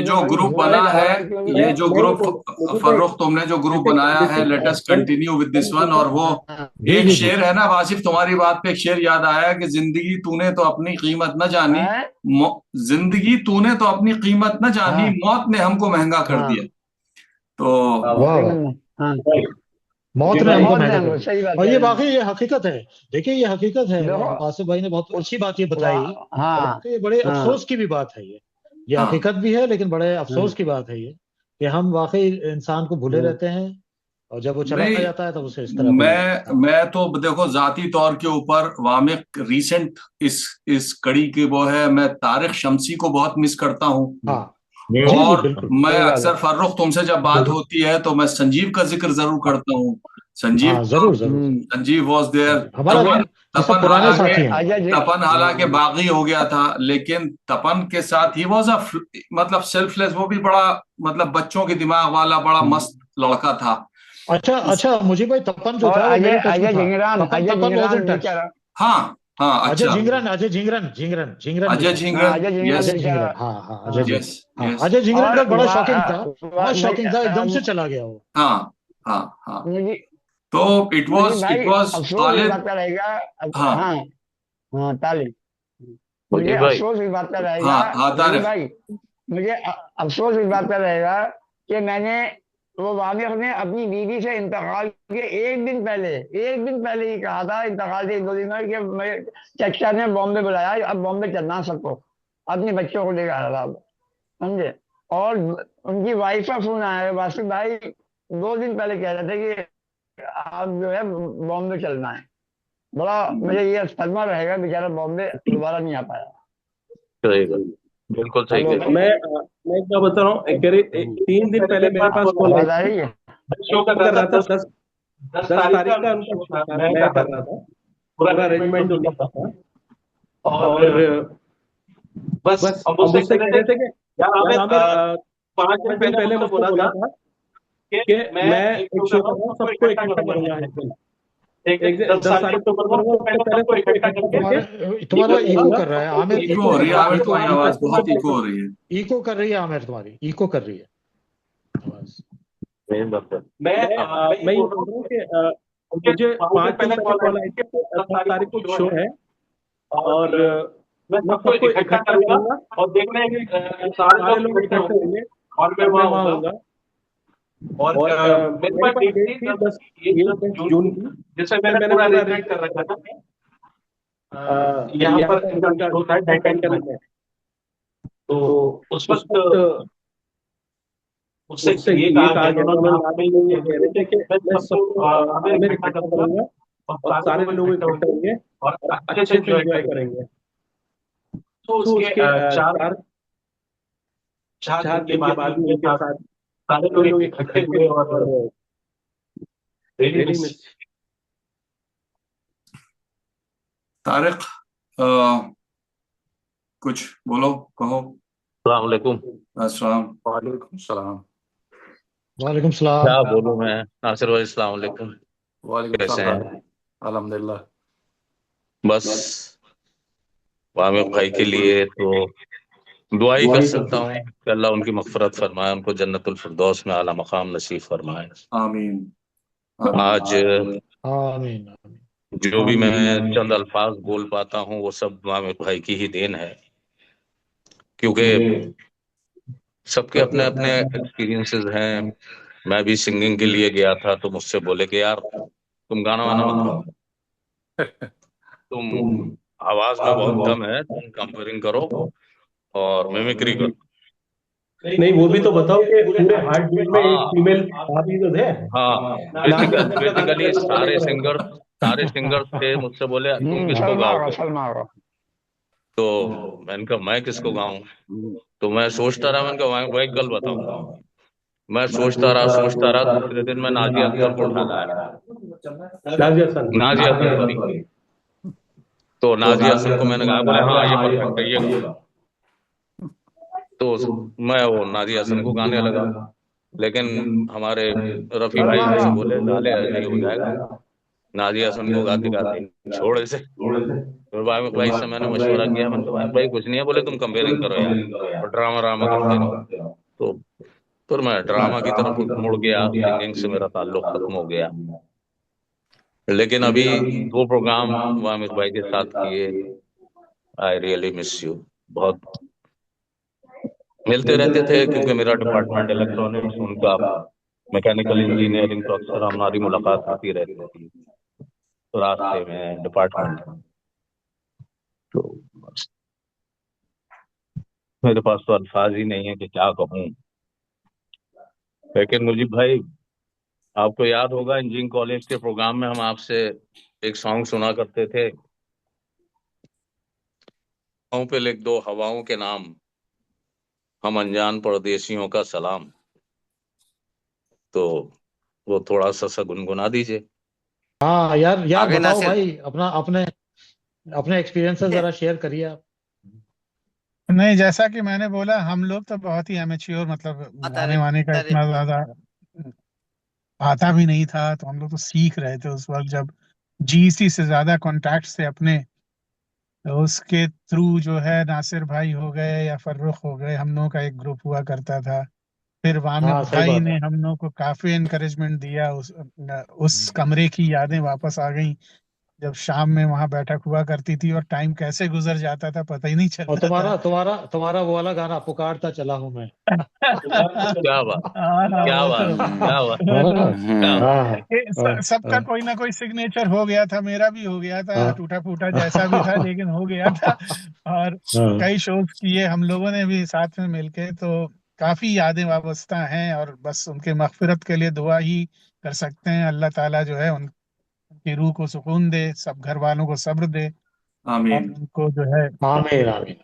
[SPEAKER 1] जो ग्रुप बना है, ये जो ग्रुप फर्रुख तुमने जो ग्रुप बनाया है, let us continue with this one. और वो एक शेर है ना वासिफ, तुम्हारी बात पे एक शेर याद आया कि जिंदगी तूने तो अपनी कीमत न जानी, जिंदगी तूने तो अपनी कीमत न जानी, मौत ने हमको महंगा कर दिया। तो
[SPEAKER 6] मौत ने हमको महंगा कर दिया, और ये वाकई ये हकीकत है। देखिए ये हकीकत है, आसिफ भाई ने बहुत अच्छी बात ये बताई। तो ये बड़े अफसोस की भी बात है, ये हकीकत भी है, लेकिन बड़े अफसोस की बात है ये कि हम वाकई इंसान को भूले रहते हैं, और जब वो चला जाता है तब उसे इस तरह।
[SPEAKER 1] मैं तो देखो जाती तौर के ऊपर वामिक रिसेंट इस कड़ी की वो है, मैं तारिक शमसी को बहुत मिस करता हूँ। और मैं अक्सर फर्रुख तुमसे जब बात होती है तो मैं संजीव का जिक्र जरूर करता हूँ। Sanjeev was there. तपन हालांकि बागी हो गया था, लेकिन तपन के साथ ही वॉज मतलब सेल्फलेस, वो भी बड़ा मतलब बच्चों के दिमाग वाला बड़ा मस्त लड़का था।
[SPEAKER 6] अच्छा मुझे भाई तपन जो था,
[SPEAKER 1] हाँ
[SPEAKER 6] अजय झिंगरन, अजय झिंगरन का बड़ा शौकीन था, एकदम से चला गया वो।
[SPEAKER 1] हाँ तो इट
[SPEAKER 2] नहीं
[SPEAKER 1] वाज
[SPEAKER 2] भाई, अफसोस इस
[SPEAKER 1] खालिद।
[SPEAKER 2] बात का रहेगा।
[SPEAKER 1] हाँ
[SPEAKER 2] हाँ हाँ, ताली। मुझे
[SPEAKER 10] मुझे भाई
[SPEAKER 2] अफसोस इस बात का रहेगा,
[SPEAKER 1] हाँ हाँ,
[SPEAKER 2] मुझे
[SPEAKER 1] तारिक।
[SPEAKER 2] भाई, मुझे अफसोस इस बात का रहेगा कि मैंने, वो वामिक ने अपनी बीवी से इंतकाल के एक दिन पहले ही कहा था, इंतकाल के 2 दिन में, कि चचा ने बॉम्बे बुलाया, अब बॉम्बे चलना सबको, अपने बच्चों को लेकर आ रहा, समझे। और उनकी वाइफ का फोन आया, वासिफ भाई 2 दिन पहले कह रहे थे कि आप जो है बॉम्बे चलना है। बड़ा मुझे ये सदमा रहेगा, बेचारा बॉम्बे दोबारा नहीं आ पाया।
[SPEAKER 10] सही गल, बिल्कुल सही
[SPEAKER 2] हेलो
[SPEAKER 10] कह
[SPEAKER 2] भाई,
[SPEAKER 5] मैं क्या बता रहा हूँ, 3 दिन पहले मेरे पास कॉल आई
[SPEAKER 2] आवाज आ
[SPEAKER 5] थी।
[SPEAKER 2] रही है?
[SPEAKER 5] शो कर रहा था 10 तारीख का उनका शो था, मैं कर रहा था, पूरा अरेंजमेंट उनका था। और बस अब मुझसे कह रहे थे कि यार आमिर, 5 दिन पहले मुझको बोला था कि मैं एक शो कर रहा हूँ, सबको इकट्ठा करूंगा एक 10 तारीख को करूंगा, उससे पहले सबको इकट्ठा करके
[SPEAKER 6] तुम्हारा इको कर रहा है आमिर,
[SPEAKER 1] इको हो रही है आमिर, तुम्हारी आवाज बहुत इको हो रही है।
[SPEAKER 6] इको कर रही है आमिर, तुम्हारी इको कर रही है आवाज।
[SPEAKER 5] मैं ये बोल रहा हूँ कि मुझे 5 दिन पहले कॉल आई थी, 10 तारीख को शो है और मैं सबको इकट्ठा करूंगा और देखना है कि सारे लोग इकट्ठे होंगे और मैं वहां होऊंगा। और मेरे पास डेट थी 10 जून की, जिसमें मैंने पूरा अरेंजमेंट कर रखा था। यहाँ पर इनका शो था डेक्कन में, तो उस वक्त उससे ये कहा गया था, ये कह रहे थे कि मैं सबको आमिर इकट्ठा करूंगा और सारे लोग इकट्ठे होंगे और अच्छे से एंजॉय करेंगे। तो उसके 4 दिन के बाद उनके साथ सारे लोग इकट्ठे हुए और रियली मिस।
[SPEAKER 1] तारिक, कुछ बोलो, कहो।
[SPEAKER 10] अस्सलाम वालेकुम।
[SPEAKER 1] अस्सलाम।
[SPEAKER 9] वालेकुम सलाम।
[SPEAKER 6] वालेकुम सलाम।
[SPEAKER 10] क्या बोलूं मैं, नासिर भाई अस्सलाम वालेकुम,
[SPEAKER 9] वालेकुम
[SPEAKER 10] कैसे
[SPEAKER 9] सलाम।
[SPEAKER 10] हैं?
[SPEAKER 9] अल्हम्दुलिल्लाह।
[SPEAKER 10] बस वामिक भाई के लिए तो दुआ ही कर सकता हूँ कि अल्लाह उनकी मगफरत फरमाए, उनको जन्नतुल फिरदौस में आला मकाम नसीब फरमाए।
[SPEAKER 1] आमीन।
[SPEAKER 10] आज
[SPEAKER 6] आमीन।
[SPEAKER 10] जो भी मैं चंद अल्फाज बोल पाता हूँ वो सब वामिक भाई की ही देन है, क्योंकि सबके अपने अपने एक्सपीरियंसेस हैं। मैं भी सिंगिंग के लिए गया था तो मुझसे बोले कि यार तुम गाना वाना मत गाओ, तुम आवाज में बहुत दम है, तुम कंपेयरिंग करो और मिमिक्री करो।
[SPEAKER 5] नहीं, वो भी तो बताओ कि पूरे हार्ट बीट में एक
[SPEAKER 10] हाँ
[SPEAKER 5] फीमेल आप ही तो थे।
[SPEAKER 10] हाँ, बेसिकली सारे सिंगर्स थे, मुझसे बोले तुम किसको गाओगे, तो मैंने कहा मैं किसको गाऊं। तो मैं सोचता रहा, मैंने कहा मैं एक गल बताऊं। मैं सोचता रहा, दूसरे दिन मैं नाजिया अख्तर को उठा लाया। नाजिया हसन, सॉरी। तो नाजिया हसन को मैंने कहा, बोले हाँ ये परफेक्ट है, ये गाओ। तो मैं वो नाजिया हसन को गाने लगा, लेकिन हमारे रफी भाई मुझसे बोले गाले नहीं हो जाएगा, नाजिया हसन को गाते गाते छोड़ इसे। फिर वामिक भाई से मैंने मशवरा किया, मैंने कहा वामिक भाई कुछ नहीं है, बोले तुम कंपेयरिंग करो यार और ड्रामा ड्रामा करते रहो। तो फिर मैं ड्रामा की तरफ मुड़ गया, सिंगिंग से मेरा ताल्लुक खत्म हो गया। लेकिन अभी 2 प्रोग्राम वामिक भाई के साथ किए, आई रियली मिस यू। बहुत मिलते रहते थे क्योंकि मेरा डिपार्टमेंट इलेक्ट्रॉनिक्स, उनका मैकेनिकल इंजीनियरिंग, तो अक्सर हमारी मुलाकात होती रहती थी तो रास्ते में डिपार्टमेंट। तो बस मेरे पास तो अल्फाज ही नहीं है कि क्या कहूँ। लेकिन मुजीब भाई, आपको याद होगा इंजीनियरिंग कॉलेज के प्रोग्राम में हम आपसे एक सॉन्ग सुना करते थे, हवाओं पे लिख दो हवाओं के नाम, हम अनजान परदेसियों का सलाम। तो वो थोड़ा सा गुनगुना दीजिए।
[SPEAKER 6] हाँ यार
[SPEAKER 7] आगे
[SPEAKER 6] बताओ
[SPEAKER 7] नासिर।
[SPEAKER 6] भाई, अपना अपने अपने एक्सपीरियंसेस जरा शेयर करिए आप।
[SPEAKER 4] नहीं, जैसा कि मैंने बोला, हम लोग तो बहुत ही एमेच्योर, मतलब गाने वाने का इतना ज्यादा आता भी नहीं था, तो हम लोग तो सीख रहे थे उस वक्त, जब जीसी से ज्यादा कॉन्टैक्ट थे अपने। तो उसके थ्रू जो है, नासिर भाई हो गए या फर्रुख हो गए, हम लोगों का एक ग्रुप हुआ करता था। फिर वामिद
[SPEAKER 6] हाँ सही
[SPEAKER 4] भाई
[SPEAKER 6] बात
[SPEAKER 4] ने
[SPEAKER 6] है।
[SPEAKER 4] हम लोग को काफी एनकरेजमेंट दिया, उस कमरे की यादें वापस आ गई, जब शाम में वहां बैठक हुआ करती थी और टाइम कैसे गुजर जाता था पता ही नहीं
[SPEAKER 6] और
[SPEAKER 4] चलता था।
[SPEAKER 6] तुम्हारा तुम्हारा तुम्हारा वो वाला गाना, पुकारता चला हूं मैं।
[SPEAKER 10] क्या बात,
[SPEAKER 4] हाँ,
[SPEAKER 10] क्या
[SPEAKER 4] वो
[SPEAKER 10] बात,
[SPEAKER 4] तो
[SPEAKER 10] क्या बात,
[SPEAKER 6] है
[SPEAKER 4] वो
[SPEAKER 6] ना?
[SPEAKER 4] तो
[SPEAKER 10] क्या बात।
[SPEAKER 6] हाँ
[SPEAKER 4] सबका कोई ना कोई सिग्नेचर हो गया था, मेरा भी हो गया था,
[SPEAKER 6] हाँ
[SPEAKER 4] टूटा फूटा जैसा भी था लेकिन हो गया था। और
[SPEAKER 6] हाँ।
[SPEAKER 4] कई शोज किए हम लोगों ने भी साथ में मिलके, तो काफी यादें वाबस्ता हैं, और बस उनके मगफिरत के लिए दुआ ही कर सकते हैं। अल्लाह ताला जो है उनकी रूह को सुकून दे, सब घर वालों को सब्र दे, और
[SPEAKER 1] आमीन
[SPEAKER 4] उनको जो है
[SPEAKER 6] आमीन आमीन।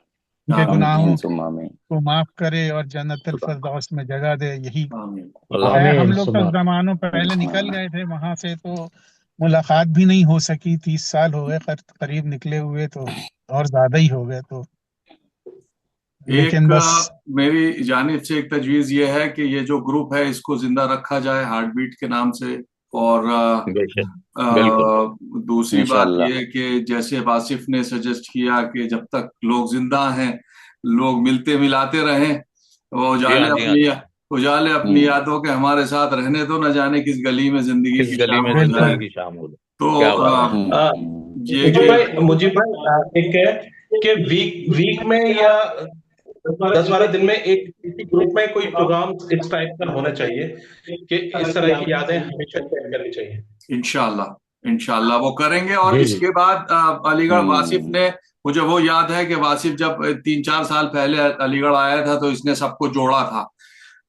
[SPEAKER 4] उनके
[SPEAKER 1] आमीन
[SPEAKER 4] गुनाहों
[SPEAKER 7] सुमामी।
[SPEAKER 4] को माफ करे और जन्नतुल फिरदौस में जगह दे, यही
[SPEAKER 1] आमीन
[SPEAKER 10] अल्लाह
[SPEAKER 4] है। हम
[SPEAKER 6] आमीन
[SPEAKER 4] लोग तो
[SPEAKER 6] सुमा।
[SPEAKER 4] जमानों पहले निकल गए थे वहां से, तो मुलाकात भी नहीं हो सकी, 30 साल हो गए करीब निकले हुए, तो और ज्यादा ही हो गए, तो लेकिन
[SPEAKER 1] एक
[SPEAKER 4] बस।
[SPEAKER 1] मेरी जानिब से एक तजवीज ये है कि ये जो ग्रुप है इसको जिंदा रखा जाए हार्ट बीट के नाम से। और
[SPEAKER 10] बेशक, बिल्कुल।
[SPEAKER 1] दूसरी बात
[SPEAKER 7] इंशाल्लाह।
[SPEAKER 1] ये कि जैसे वासिफ ने सजेस्ट किया कि जब तक लोग जिंदा हैं लोग मिलते मिलाते रहें, वो
[SPEAKER 10] जी हाँ, जी हाँ, जी हाँ।
[SPEAKER 1] उजाले अपनी यादों के हमारे साथ रहने दो, न जाने किस गली में जिंदगी
[SPEAKER 10] किस
[SPEAKER 1] की
[SPEAKER 10] गली
[SPEAKER 1] शाम
[SPEAKER 10] में
[SPEAKER 1] हो
[SPEAKER 10] जिंदगी
[SPEAKER 1] जाए।
[SPEAKER 4] बिल्कुल
[SPEAKER 10] की शाम हो।
[SPEAKER 1] तो
[SPEAKER 10] क्या बात है।
[SPEAKER 1] ये
[SPEAKER 5] मुझे
[SPEAKER 1] कि
[SPEAKER 5] भाई एक है कि वीक वीक में या 10-12 दिन में एक किसी ग्रुप में कोई प्रोग्राम इस टाइप का होना चाहिए कि इस तरह की यादें हमेशा शेयर करनी चाहिए।
[SPEAKER 1] इंशाल्लाह इंशाल्लाह वो करेंगे। और
[SPEAKER 6] जी जी।
[SPEAKER 1] इसके बाद अलीगढ़ वासिफ ने, मुझे वो याद है कि वासिफ जब 3-4 साल पहले अलीगढ़ आया था तो इसने सबको जोड़ा था।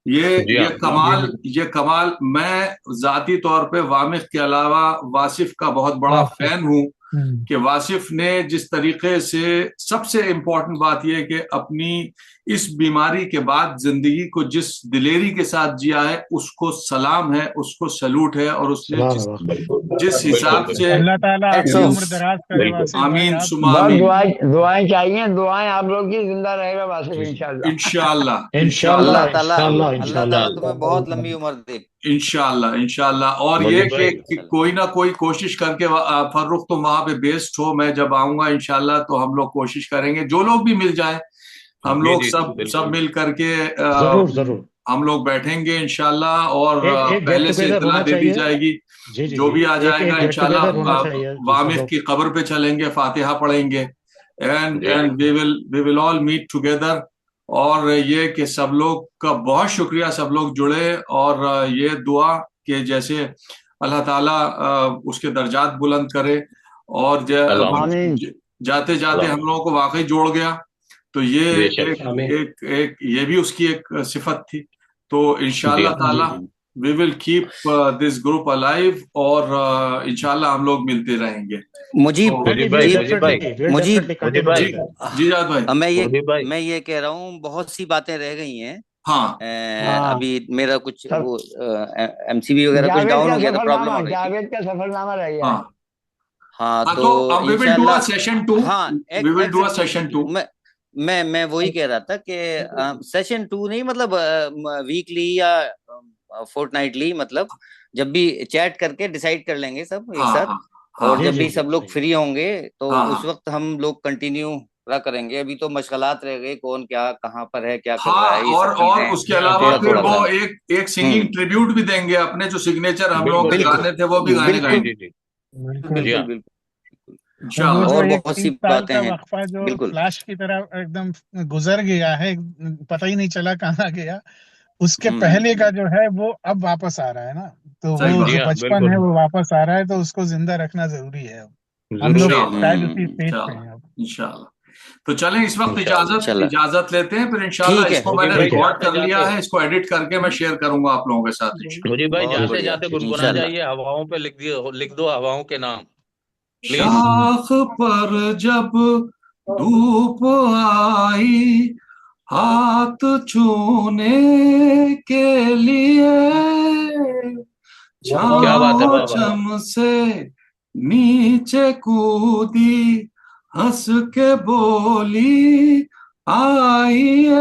[SPEAKER 1] ये
[SPEAKER 10] जी
[SPEAKER 1] ये
[SPEAKER 10] हाँ,
[SPEAKER 1] कमाल ये कमाल मैं जाती तौर पे वामिख के अलावा वासिफ का बहुत बड़ा
[SPEAKER 4] वाकिफ।
[SPEAKER 1] फैन हूँ
[SPEAKER 4] हम्म,
[SPEAKER 1] कि वासिफ ने जिस तरीके से, सबसे इम्पोर्टेंट बात यह कि अपनी इस बीमारी के बाद जिंदगी को जिस दिलेरी के साथ जिया है उसको सलाम है, उसको सैल्यूट है। और उसने
[SPEAKER 6] सलाम
[SPEAKER 1] जिस
[SPEAKER 6] है वाकई।
[SPEAKER 1] जिस
[SPEAKER 10] बिल्कुल
[SPEAKER 1] हिसाब से
[SPEAKER 4] अल्लाह ताला
[SPEAKER 7] हेड्स
[SPEAKER 4] आपकी
[SPEAKER 7] ऑफ।
[SPEAKER 4] उम्र दराज करे
[SPEAKER 10] बिल्कुल।
[SPEAKER 4] वासिफ भाई।
[SPEAKER 1] आमीन
[SPEAKER 4] आप
[SPEAKER 1] सुमा
[SPEAKER 2] बस
[SPEAKER 1] आमीन
[SPEAKER 2] दुआएं चाहिए, दुआएं आप लोग की, जिंदा रहेगा वासिफ
[SPEAKER 6] जी
[SPEAKER 2] इंशाल्लाह।
[SPEAKER 1] इंशाल्लाह
[SPEAKER 6] इंशाल्लाह
[SPEAKER 1] इंशाल्लाह
[SPEAKER 6] इंशाल्लाह
[SPEAKER 7] अल्लाह ताला
[SPEAKER 6] इंशाल्लाह।
[SPEAKER 7] तुम्हें बहुत लंबी उम्र दे।
[SPEAKER 1] इंशाल्लाह इंशाल्लाह। और ये
[SPEAKER 10] मुझे भाई,
[SPEAKER 1] कि कोई ना कोई कोशिश करके फर्रुख तुम वहां पे बेस्ड हो, मैं जब आऊंगा इंशाल्लाह तो हम लोग कोशिश करेंगे जो लोग भी मिल जाए, हम
[SPEAKER 10] जी
[SPEAKER 1] लोग
[SPEAKER 10] जी,
[SPEAKER 1] सब
[SPEAKER 10] बिल्कुल।
[SPEAKER 1] मिल करके
[SPEAKER 6] जरूर जरूर।
[SPEAKER 1] हम लोग बैठेंगे इंशाल्लाह। और
[SPEAKER 6] एक गेट
[SPEAKER 1] पहले से
[SPEAKER 6] टुगेदर
[SPEAKER 1] इत्तला
[SPEAKER 6] होना
[SPEAKER 1] दे दी
[SPEAKER 6] चाहिए।
[SPEAKER 1] जाएगी,
[SPEAKER 6] जी जी
[SPEAKER 1] जो
[SPEAKER 6] जी।
[SPEAKER 1] भी आ
[SPEAKER 6] एक
[SPEAKER 1] जाएगा
[SPEAKER 6] एक गेट
[SPEAKER 1] इंशाल्लाह।
[SPEAKER 6] टुगेदर होना चाहिए जिसमें
[SPEAKER 1] वामिफ
[SPEAKER 6] लोग।
[SPEAKER 1] की कब्र पे चलेंगे, फातिहा पढ़ेंगे, एंड
[SPEAKER 10] जी
[SPEAKER 1] and we will all meet together. और ये कि सब लोग का बहुत शुक्रिया, सब लोग जुड़े। और ये दुआ कि जैसे अल्लाह ताला उसके दर्जात बुलंद करे। और
[SPEAKER 10] अल्लाह
[SPEAKER 2] आमीन।
[SPEAKER 1] जाते जाते हम लोगों को वाकई जोड़ गया, तो ये
[SPEAKER 10] बेशक।
[SPEAKER 1] एक
[SPEAKER 5] आमीन।
[SPEAKER 1] एक एक ये भी उसकी एक सिफत थी। तो
[SPEAKER 10] जी
[SPEAKER 1] इंशाल्लाह
[SPEAKER 10] हाँ,
[SPEAKER 1] ताला we will keep this group alive. और इंशाल्लाह हम लोग मिलते रहेंगे।
[SPEAKER 7] मुजीब
[SPEAKER 1] तो
[SPEAKER 10] मुझे
[SPEAKER 6] जी
[SPEAKER 10] भाई,
[SPEAKER 6] विल
[SPEAKER 7] मुजीब
[SPEAKER 10] मुझे भाई,
[SPEAKER 6] डेफिनेटली विल
[SPEAKER 7] मुजीब
[SPEAKER 6] डेफिनेटली
[SPEAKER 10] मुझे
[SPEAKER 6] कंटिन्यू
[SPEAKER 10] भाई,
[SPEAKER 1] जी
[SPEAKER 6] विद दैट।
[SPEAKER 1] जी जाद भाई।
[SPEAKER 10] मुझे भाई।
[SPEAKER 7] मैं ये कह रहा हूँ बहुत सी बातें रह गई हैं।
[SPEAKER 1] हाँ
[SPEAKER 2] हाँ,
[SPEAKER 7] अभी मेरा कुछ
[SPEAKER 2] सब
[SPEAKER 7] वो एमसीबी वगैरह कुछ
[SPEAKER 2] जावेद
[SPEAKER 7] डाउन
[SPEAKER 2] का
[SPEAKER 7] हो गया था, प्रॉब्लम
[SPEAKER 2] सफरनामा,
[SPEAKER 7] हो रही थी।
[SPEAKER 2] जावेद का सफरनामा रह गया है।
[SPEAKER 1] हाँ
[SPEAKER 7] हाँ
[SPEAKER 1] हाँ।
[SPEAKER 7] तो
[SPEAKER 1] तो अब वी विल डू अ
[SPEAKER 7] इंशाल्लाह।
[SPEAKER 1] सेशन 2,
[SPEAKER 7] हाँ
[SPEAKER 1] we will do a
[SPEAKER 7] exactly
[SPEAKER 1] session 2।
[SPEAKER 7] मैं वही कह रहा था कि सेशन 2 नहीं, मतलब वीकली या फोर्टनाइटली, मतलब जब भी चैट करके डिसाइड कर लेंगे सब एक
[SPEAKER 1] हाँ
[SPEAKER 7] साथ।
[SPEAKER 1] हाँ
[SPEAKER 7] और
[SPEAKER 1] हाँ
[SPEAKER 6] जी
[SPEAKER 7] जब
[SPEAKER 6] जी
[SPEAKER 7] भी
[SPEAKER 6] जी
[SPEAKER 7] सब लोग
[SPEAKER 6] सही।
[SPEAKER 7] फ्री होंगे तो
[SPEAKER 1] हाँ
[SPEAKER 7] उस
[SPEAKER 1] हाँ
[SPEAKER 7] वक्त हम लोग कंटिन्यू पूरा करेंगे। अभी तो मशगलात रह गए, कौन क्या कहाँ पर है, क्या कर रहा
[SPEAKER 1] हाँ।
[SPEAKER 7] है, ये सब
[SPEAKER 1] और
[SPEAKER 7] चीजें
[SPEAKER 1] उसके
[SPEAKER 6] जी हाँ जी
[SPEAKER 1] अलावा
[SPEAKER 6] हाँ
[SPEAKER 7] थोड़ा
[SPEAKER 6] जी
[SPEAKER 1] फिर
[SPEAKER 7] थोड़ा
[SPEAKER 6] हाँ।
[SPEAKER 1] वो
[SPEAKER 7] सा।
[SPEAKER 1] एक सिंगिंग ट्रिब्यूट भी देंगे, अपने जो सिग्नेचर हम लोगों के
[SPEAKER 10] बिल्कुल,
[SPEAKER 1] गाने थे वो भी गाने
[SPEAKER 7] बिल्कुल
[SPEAKER 10] जी
[SPEAKER 1] गाएंगे
[SPEAKER 10] जी जी।
[SPEAKER 4] बिल्कुल।
[SPEAKER 10] जी
[SPEAKER 7] बिल्कुल
[SPEAKER 10] हाँ,
[SPEAKER 7] बिल्कुल।
[SPEAKER 4] और वो
[SPEAKER 1] इंशाल्लाह।
[SPEAKER 4] जो
[SPEAKER 7] और
[SPEAKER 4] एक
[SPEAKER 7] बहुत सी
[SPEAKER 4] 30 साल
[SPEAKER 7] बातें
[SPEAKER 4] का
[SPEAKER 7] हैं।
[SPEAKER 4] वक्फा जो
[SPEAKER 7] बिल्कुल।
[SPEAKER 4] फ्लैश की तरह एकदम गुजर गया है, पता ही नहीं चला कहाँ गया, उसके पहले का
[SPEAKER 7] हम्म।
[SPEAKER 4] जो है वो अब वापस आ रहा है ना, तो
[SPEAKER 1] सही
[SPEAKER 4] वो
[SPEAKER 10] जी
[SPEAKER 1] बात।
[SPEAKER 4] जो
[SPEAKER 10] हाँ,
[SPEAKER 4] बचपन है
[SPEAKER 10] बिल्कुल।
[SPEAKER 4] वो वापस आ रहा है, तो उसको जिंदा रखना जरूरी है अब। हम लोग
[SPEAKER 10] जरूरी है
[SPEAKER 1] इंशाल्लाह
[SPEAKER 10] जी।
[SPEAKER 4] शायद उसी स्टेज पे
[SPEAKER 1] इंशाल्लाह
[SPEAKER 4] हैं अब।
[SPEAKER 1] इंशाल्लाह। तो चलें, इस वक्त
[SPEAKER 10] इंशाल्लाह।
[SPEAKER 1] इजाजत
[SPEAKER 7] चला
[SPEAKER 1] इजाजत लेते हैं, फिर इंशाल्लाह
[SPEAKER 7] ठीक है।
[SPEAKER 1] इसको
[SPEAKER 10] मुझे
[SPEAKER 1] मैंने
[SPEAKER 10] भाई
[SPEAKER 6] ठीक है।
[SPEAKER 1] रिकॉर्ड
[SPEAKER 10] जाते
[SPEAKER 1] कर लिया
[SPEAKER 10] जाते,
[SPEAKER 1] है, इसको एडिट करके मैं शेयर करूंगा आप लोगों के साथ
[SPEAKER 10] मुझे भाई
[SPEAKER 7] बहुत
[SPEAKER 10] जाते
[SPEAKER 7] बढ़िया।
[SPEAKER 10] जाते गुनगुना
[SPEAKER 7] इंशाल्लाह।
[SPEAKER 10] जाइए, हवाओं पे लिख दो हवाओं के नाम, प्लीज।
[SPEAKER 1] शाख पर जब धूप आई, हाथ छूने के लिए,
[SPEAKER 10] क्या बात है,
[SPEAKER 1] छाओ
[SPEAKER 10] वाह वाह।
[SPEAKER 1] चम से नीचे कूदी, हंस के बोली आइए,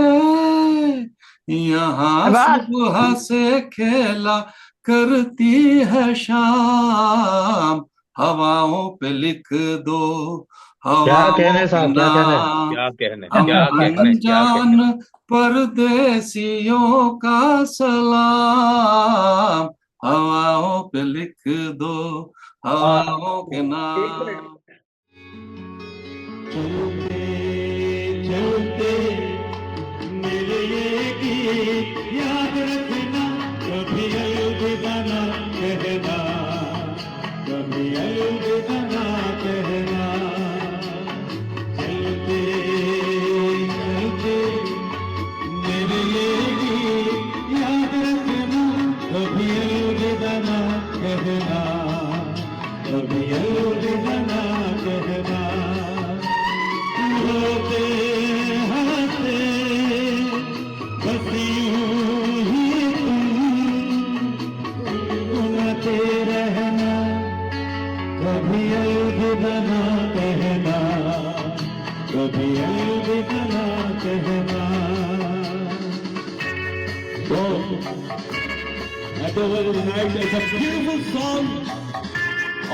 [SPEAKER 1] यहाँ
[SPEAKER 2] बस
[SPEAKER 1] सुबह से खेला करती है शाम, हवाओं पे लिख दो
[SPEAKER 6] क्या
[SPEAKER 1] हवाओं
[SPEAKER 6] कहने
[SPEAKER 1] के
[SPEAKER 6] साहब, क्या कहने।
[SPEAKER 1] नाम।
[SPEAKER 10] क्या कहने,
[SPEAKER 1] हम
[SPEAKER 10] क्या कहने, क्या
[SPEAKER 1] अनजान
[SPEAKER 10] कहने।
[SPEAKER 1] परदेसियों का सलाम, हवाओं पे लिख दो हवाओं के नाम।
[SPEAKER 11] चलते चलते मेरे ये गीत याद रखना, कभी अलविदा ना कहना, कभी अलविदा ना कहना। चलते चलते मेरे ये गीत याद रखना, कभी अलविदा ना कहना, कभी अलविदा ना कहना। रोते हंसते बस यूं ही तुम गाते रहना, कभी अलविदा ना कहना, कभी अलविदा ना कहना। So, that was nice. It's a beautiful song.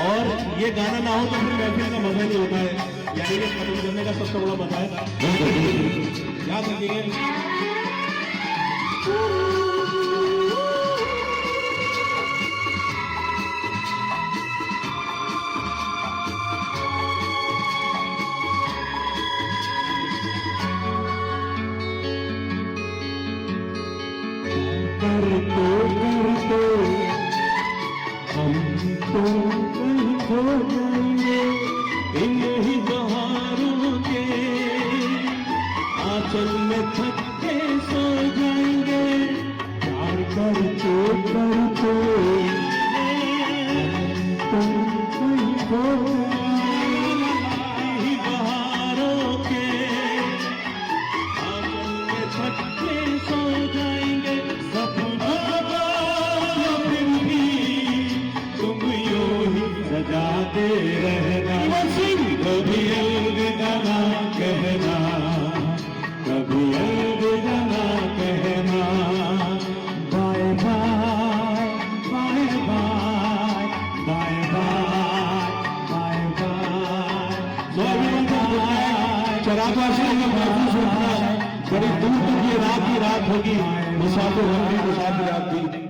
[SPEAKER 11] और ये गाना ना हो तो फिर महफिल का मजा नहीं होता है, यानी कि कतल करने का सबसे बड़ा मजा है। याद रखिए। करते हम तो कहीं खो जाएंगे इन्हीं बहारों के आंचल में थक के सो जाएंगे। प्यार करते करते हम तो कहीं खो जाएंगे इन्हीं बहारों के आंचल में थक के सो जाएंगे। सजाते रहना, कभी अलविदा ना कहना, कभी अलविदा ना कहना। Bye bye bye bye bye bye bye bye. चरागवासी का महसूस होता है, बड़ी दूर तक ये रात ही रात होगी, मुसाफिर होंगे मुसाफिर रात भी।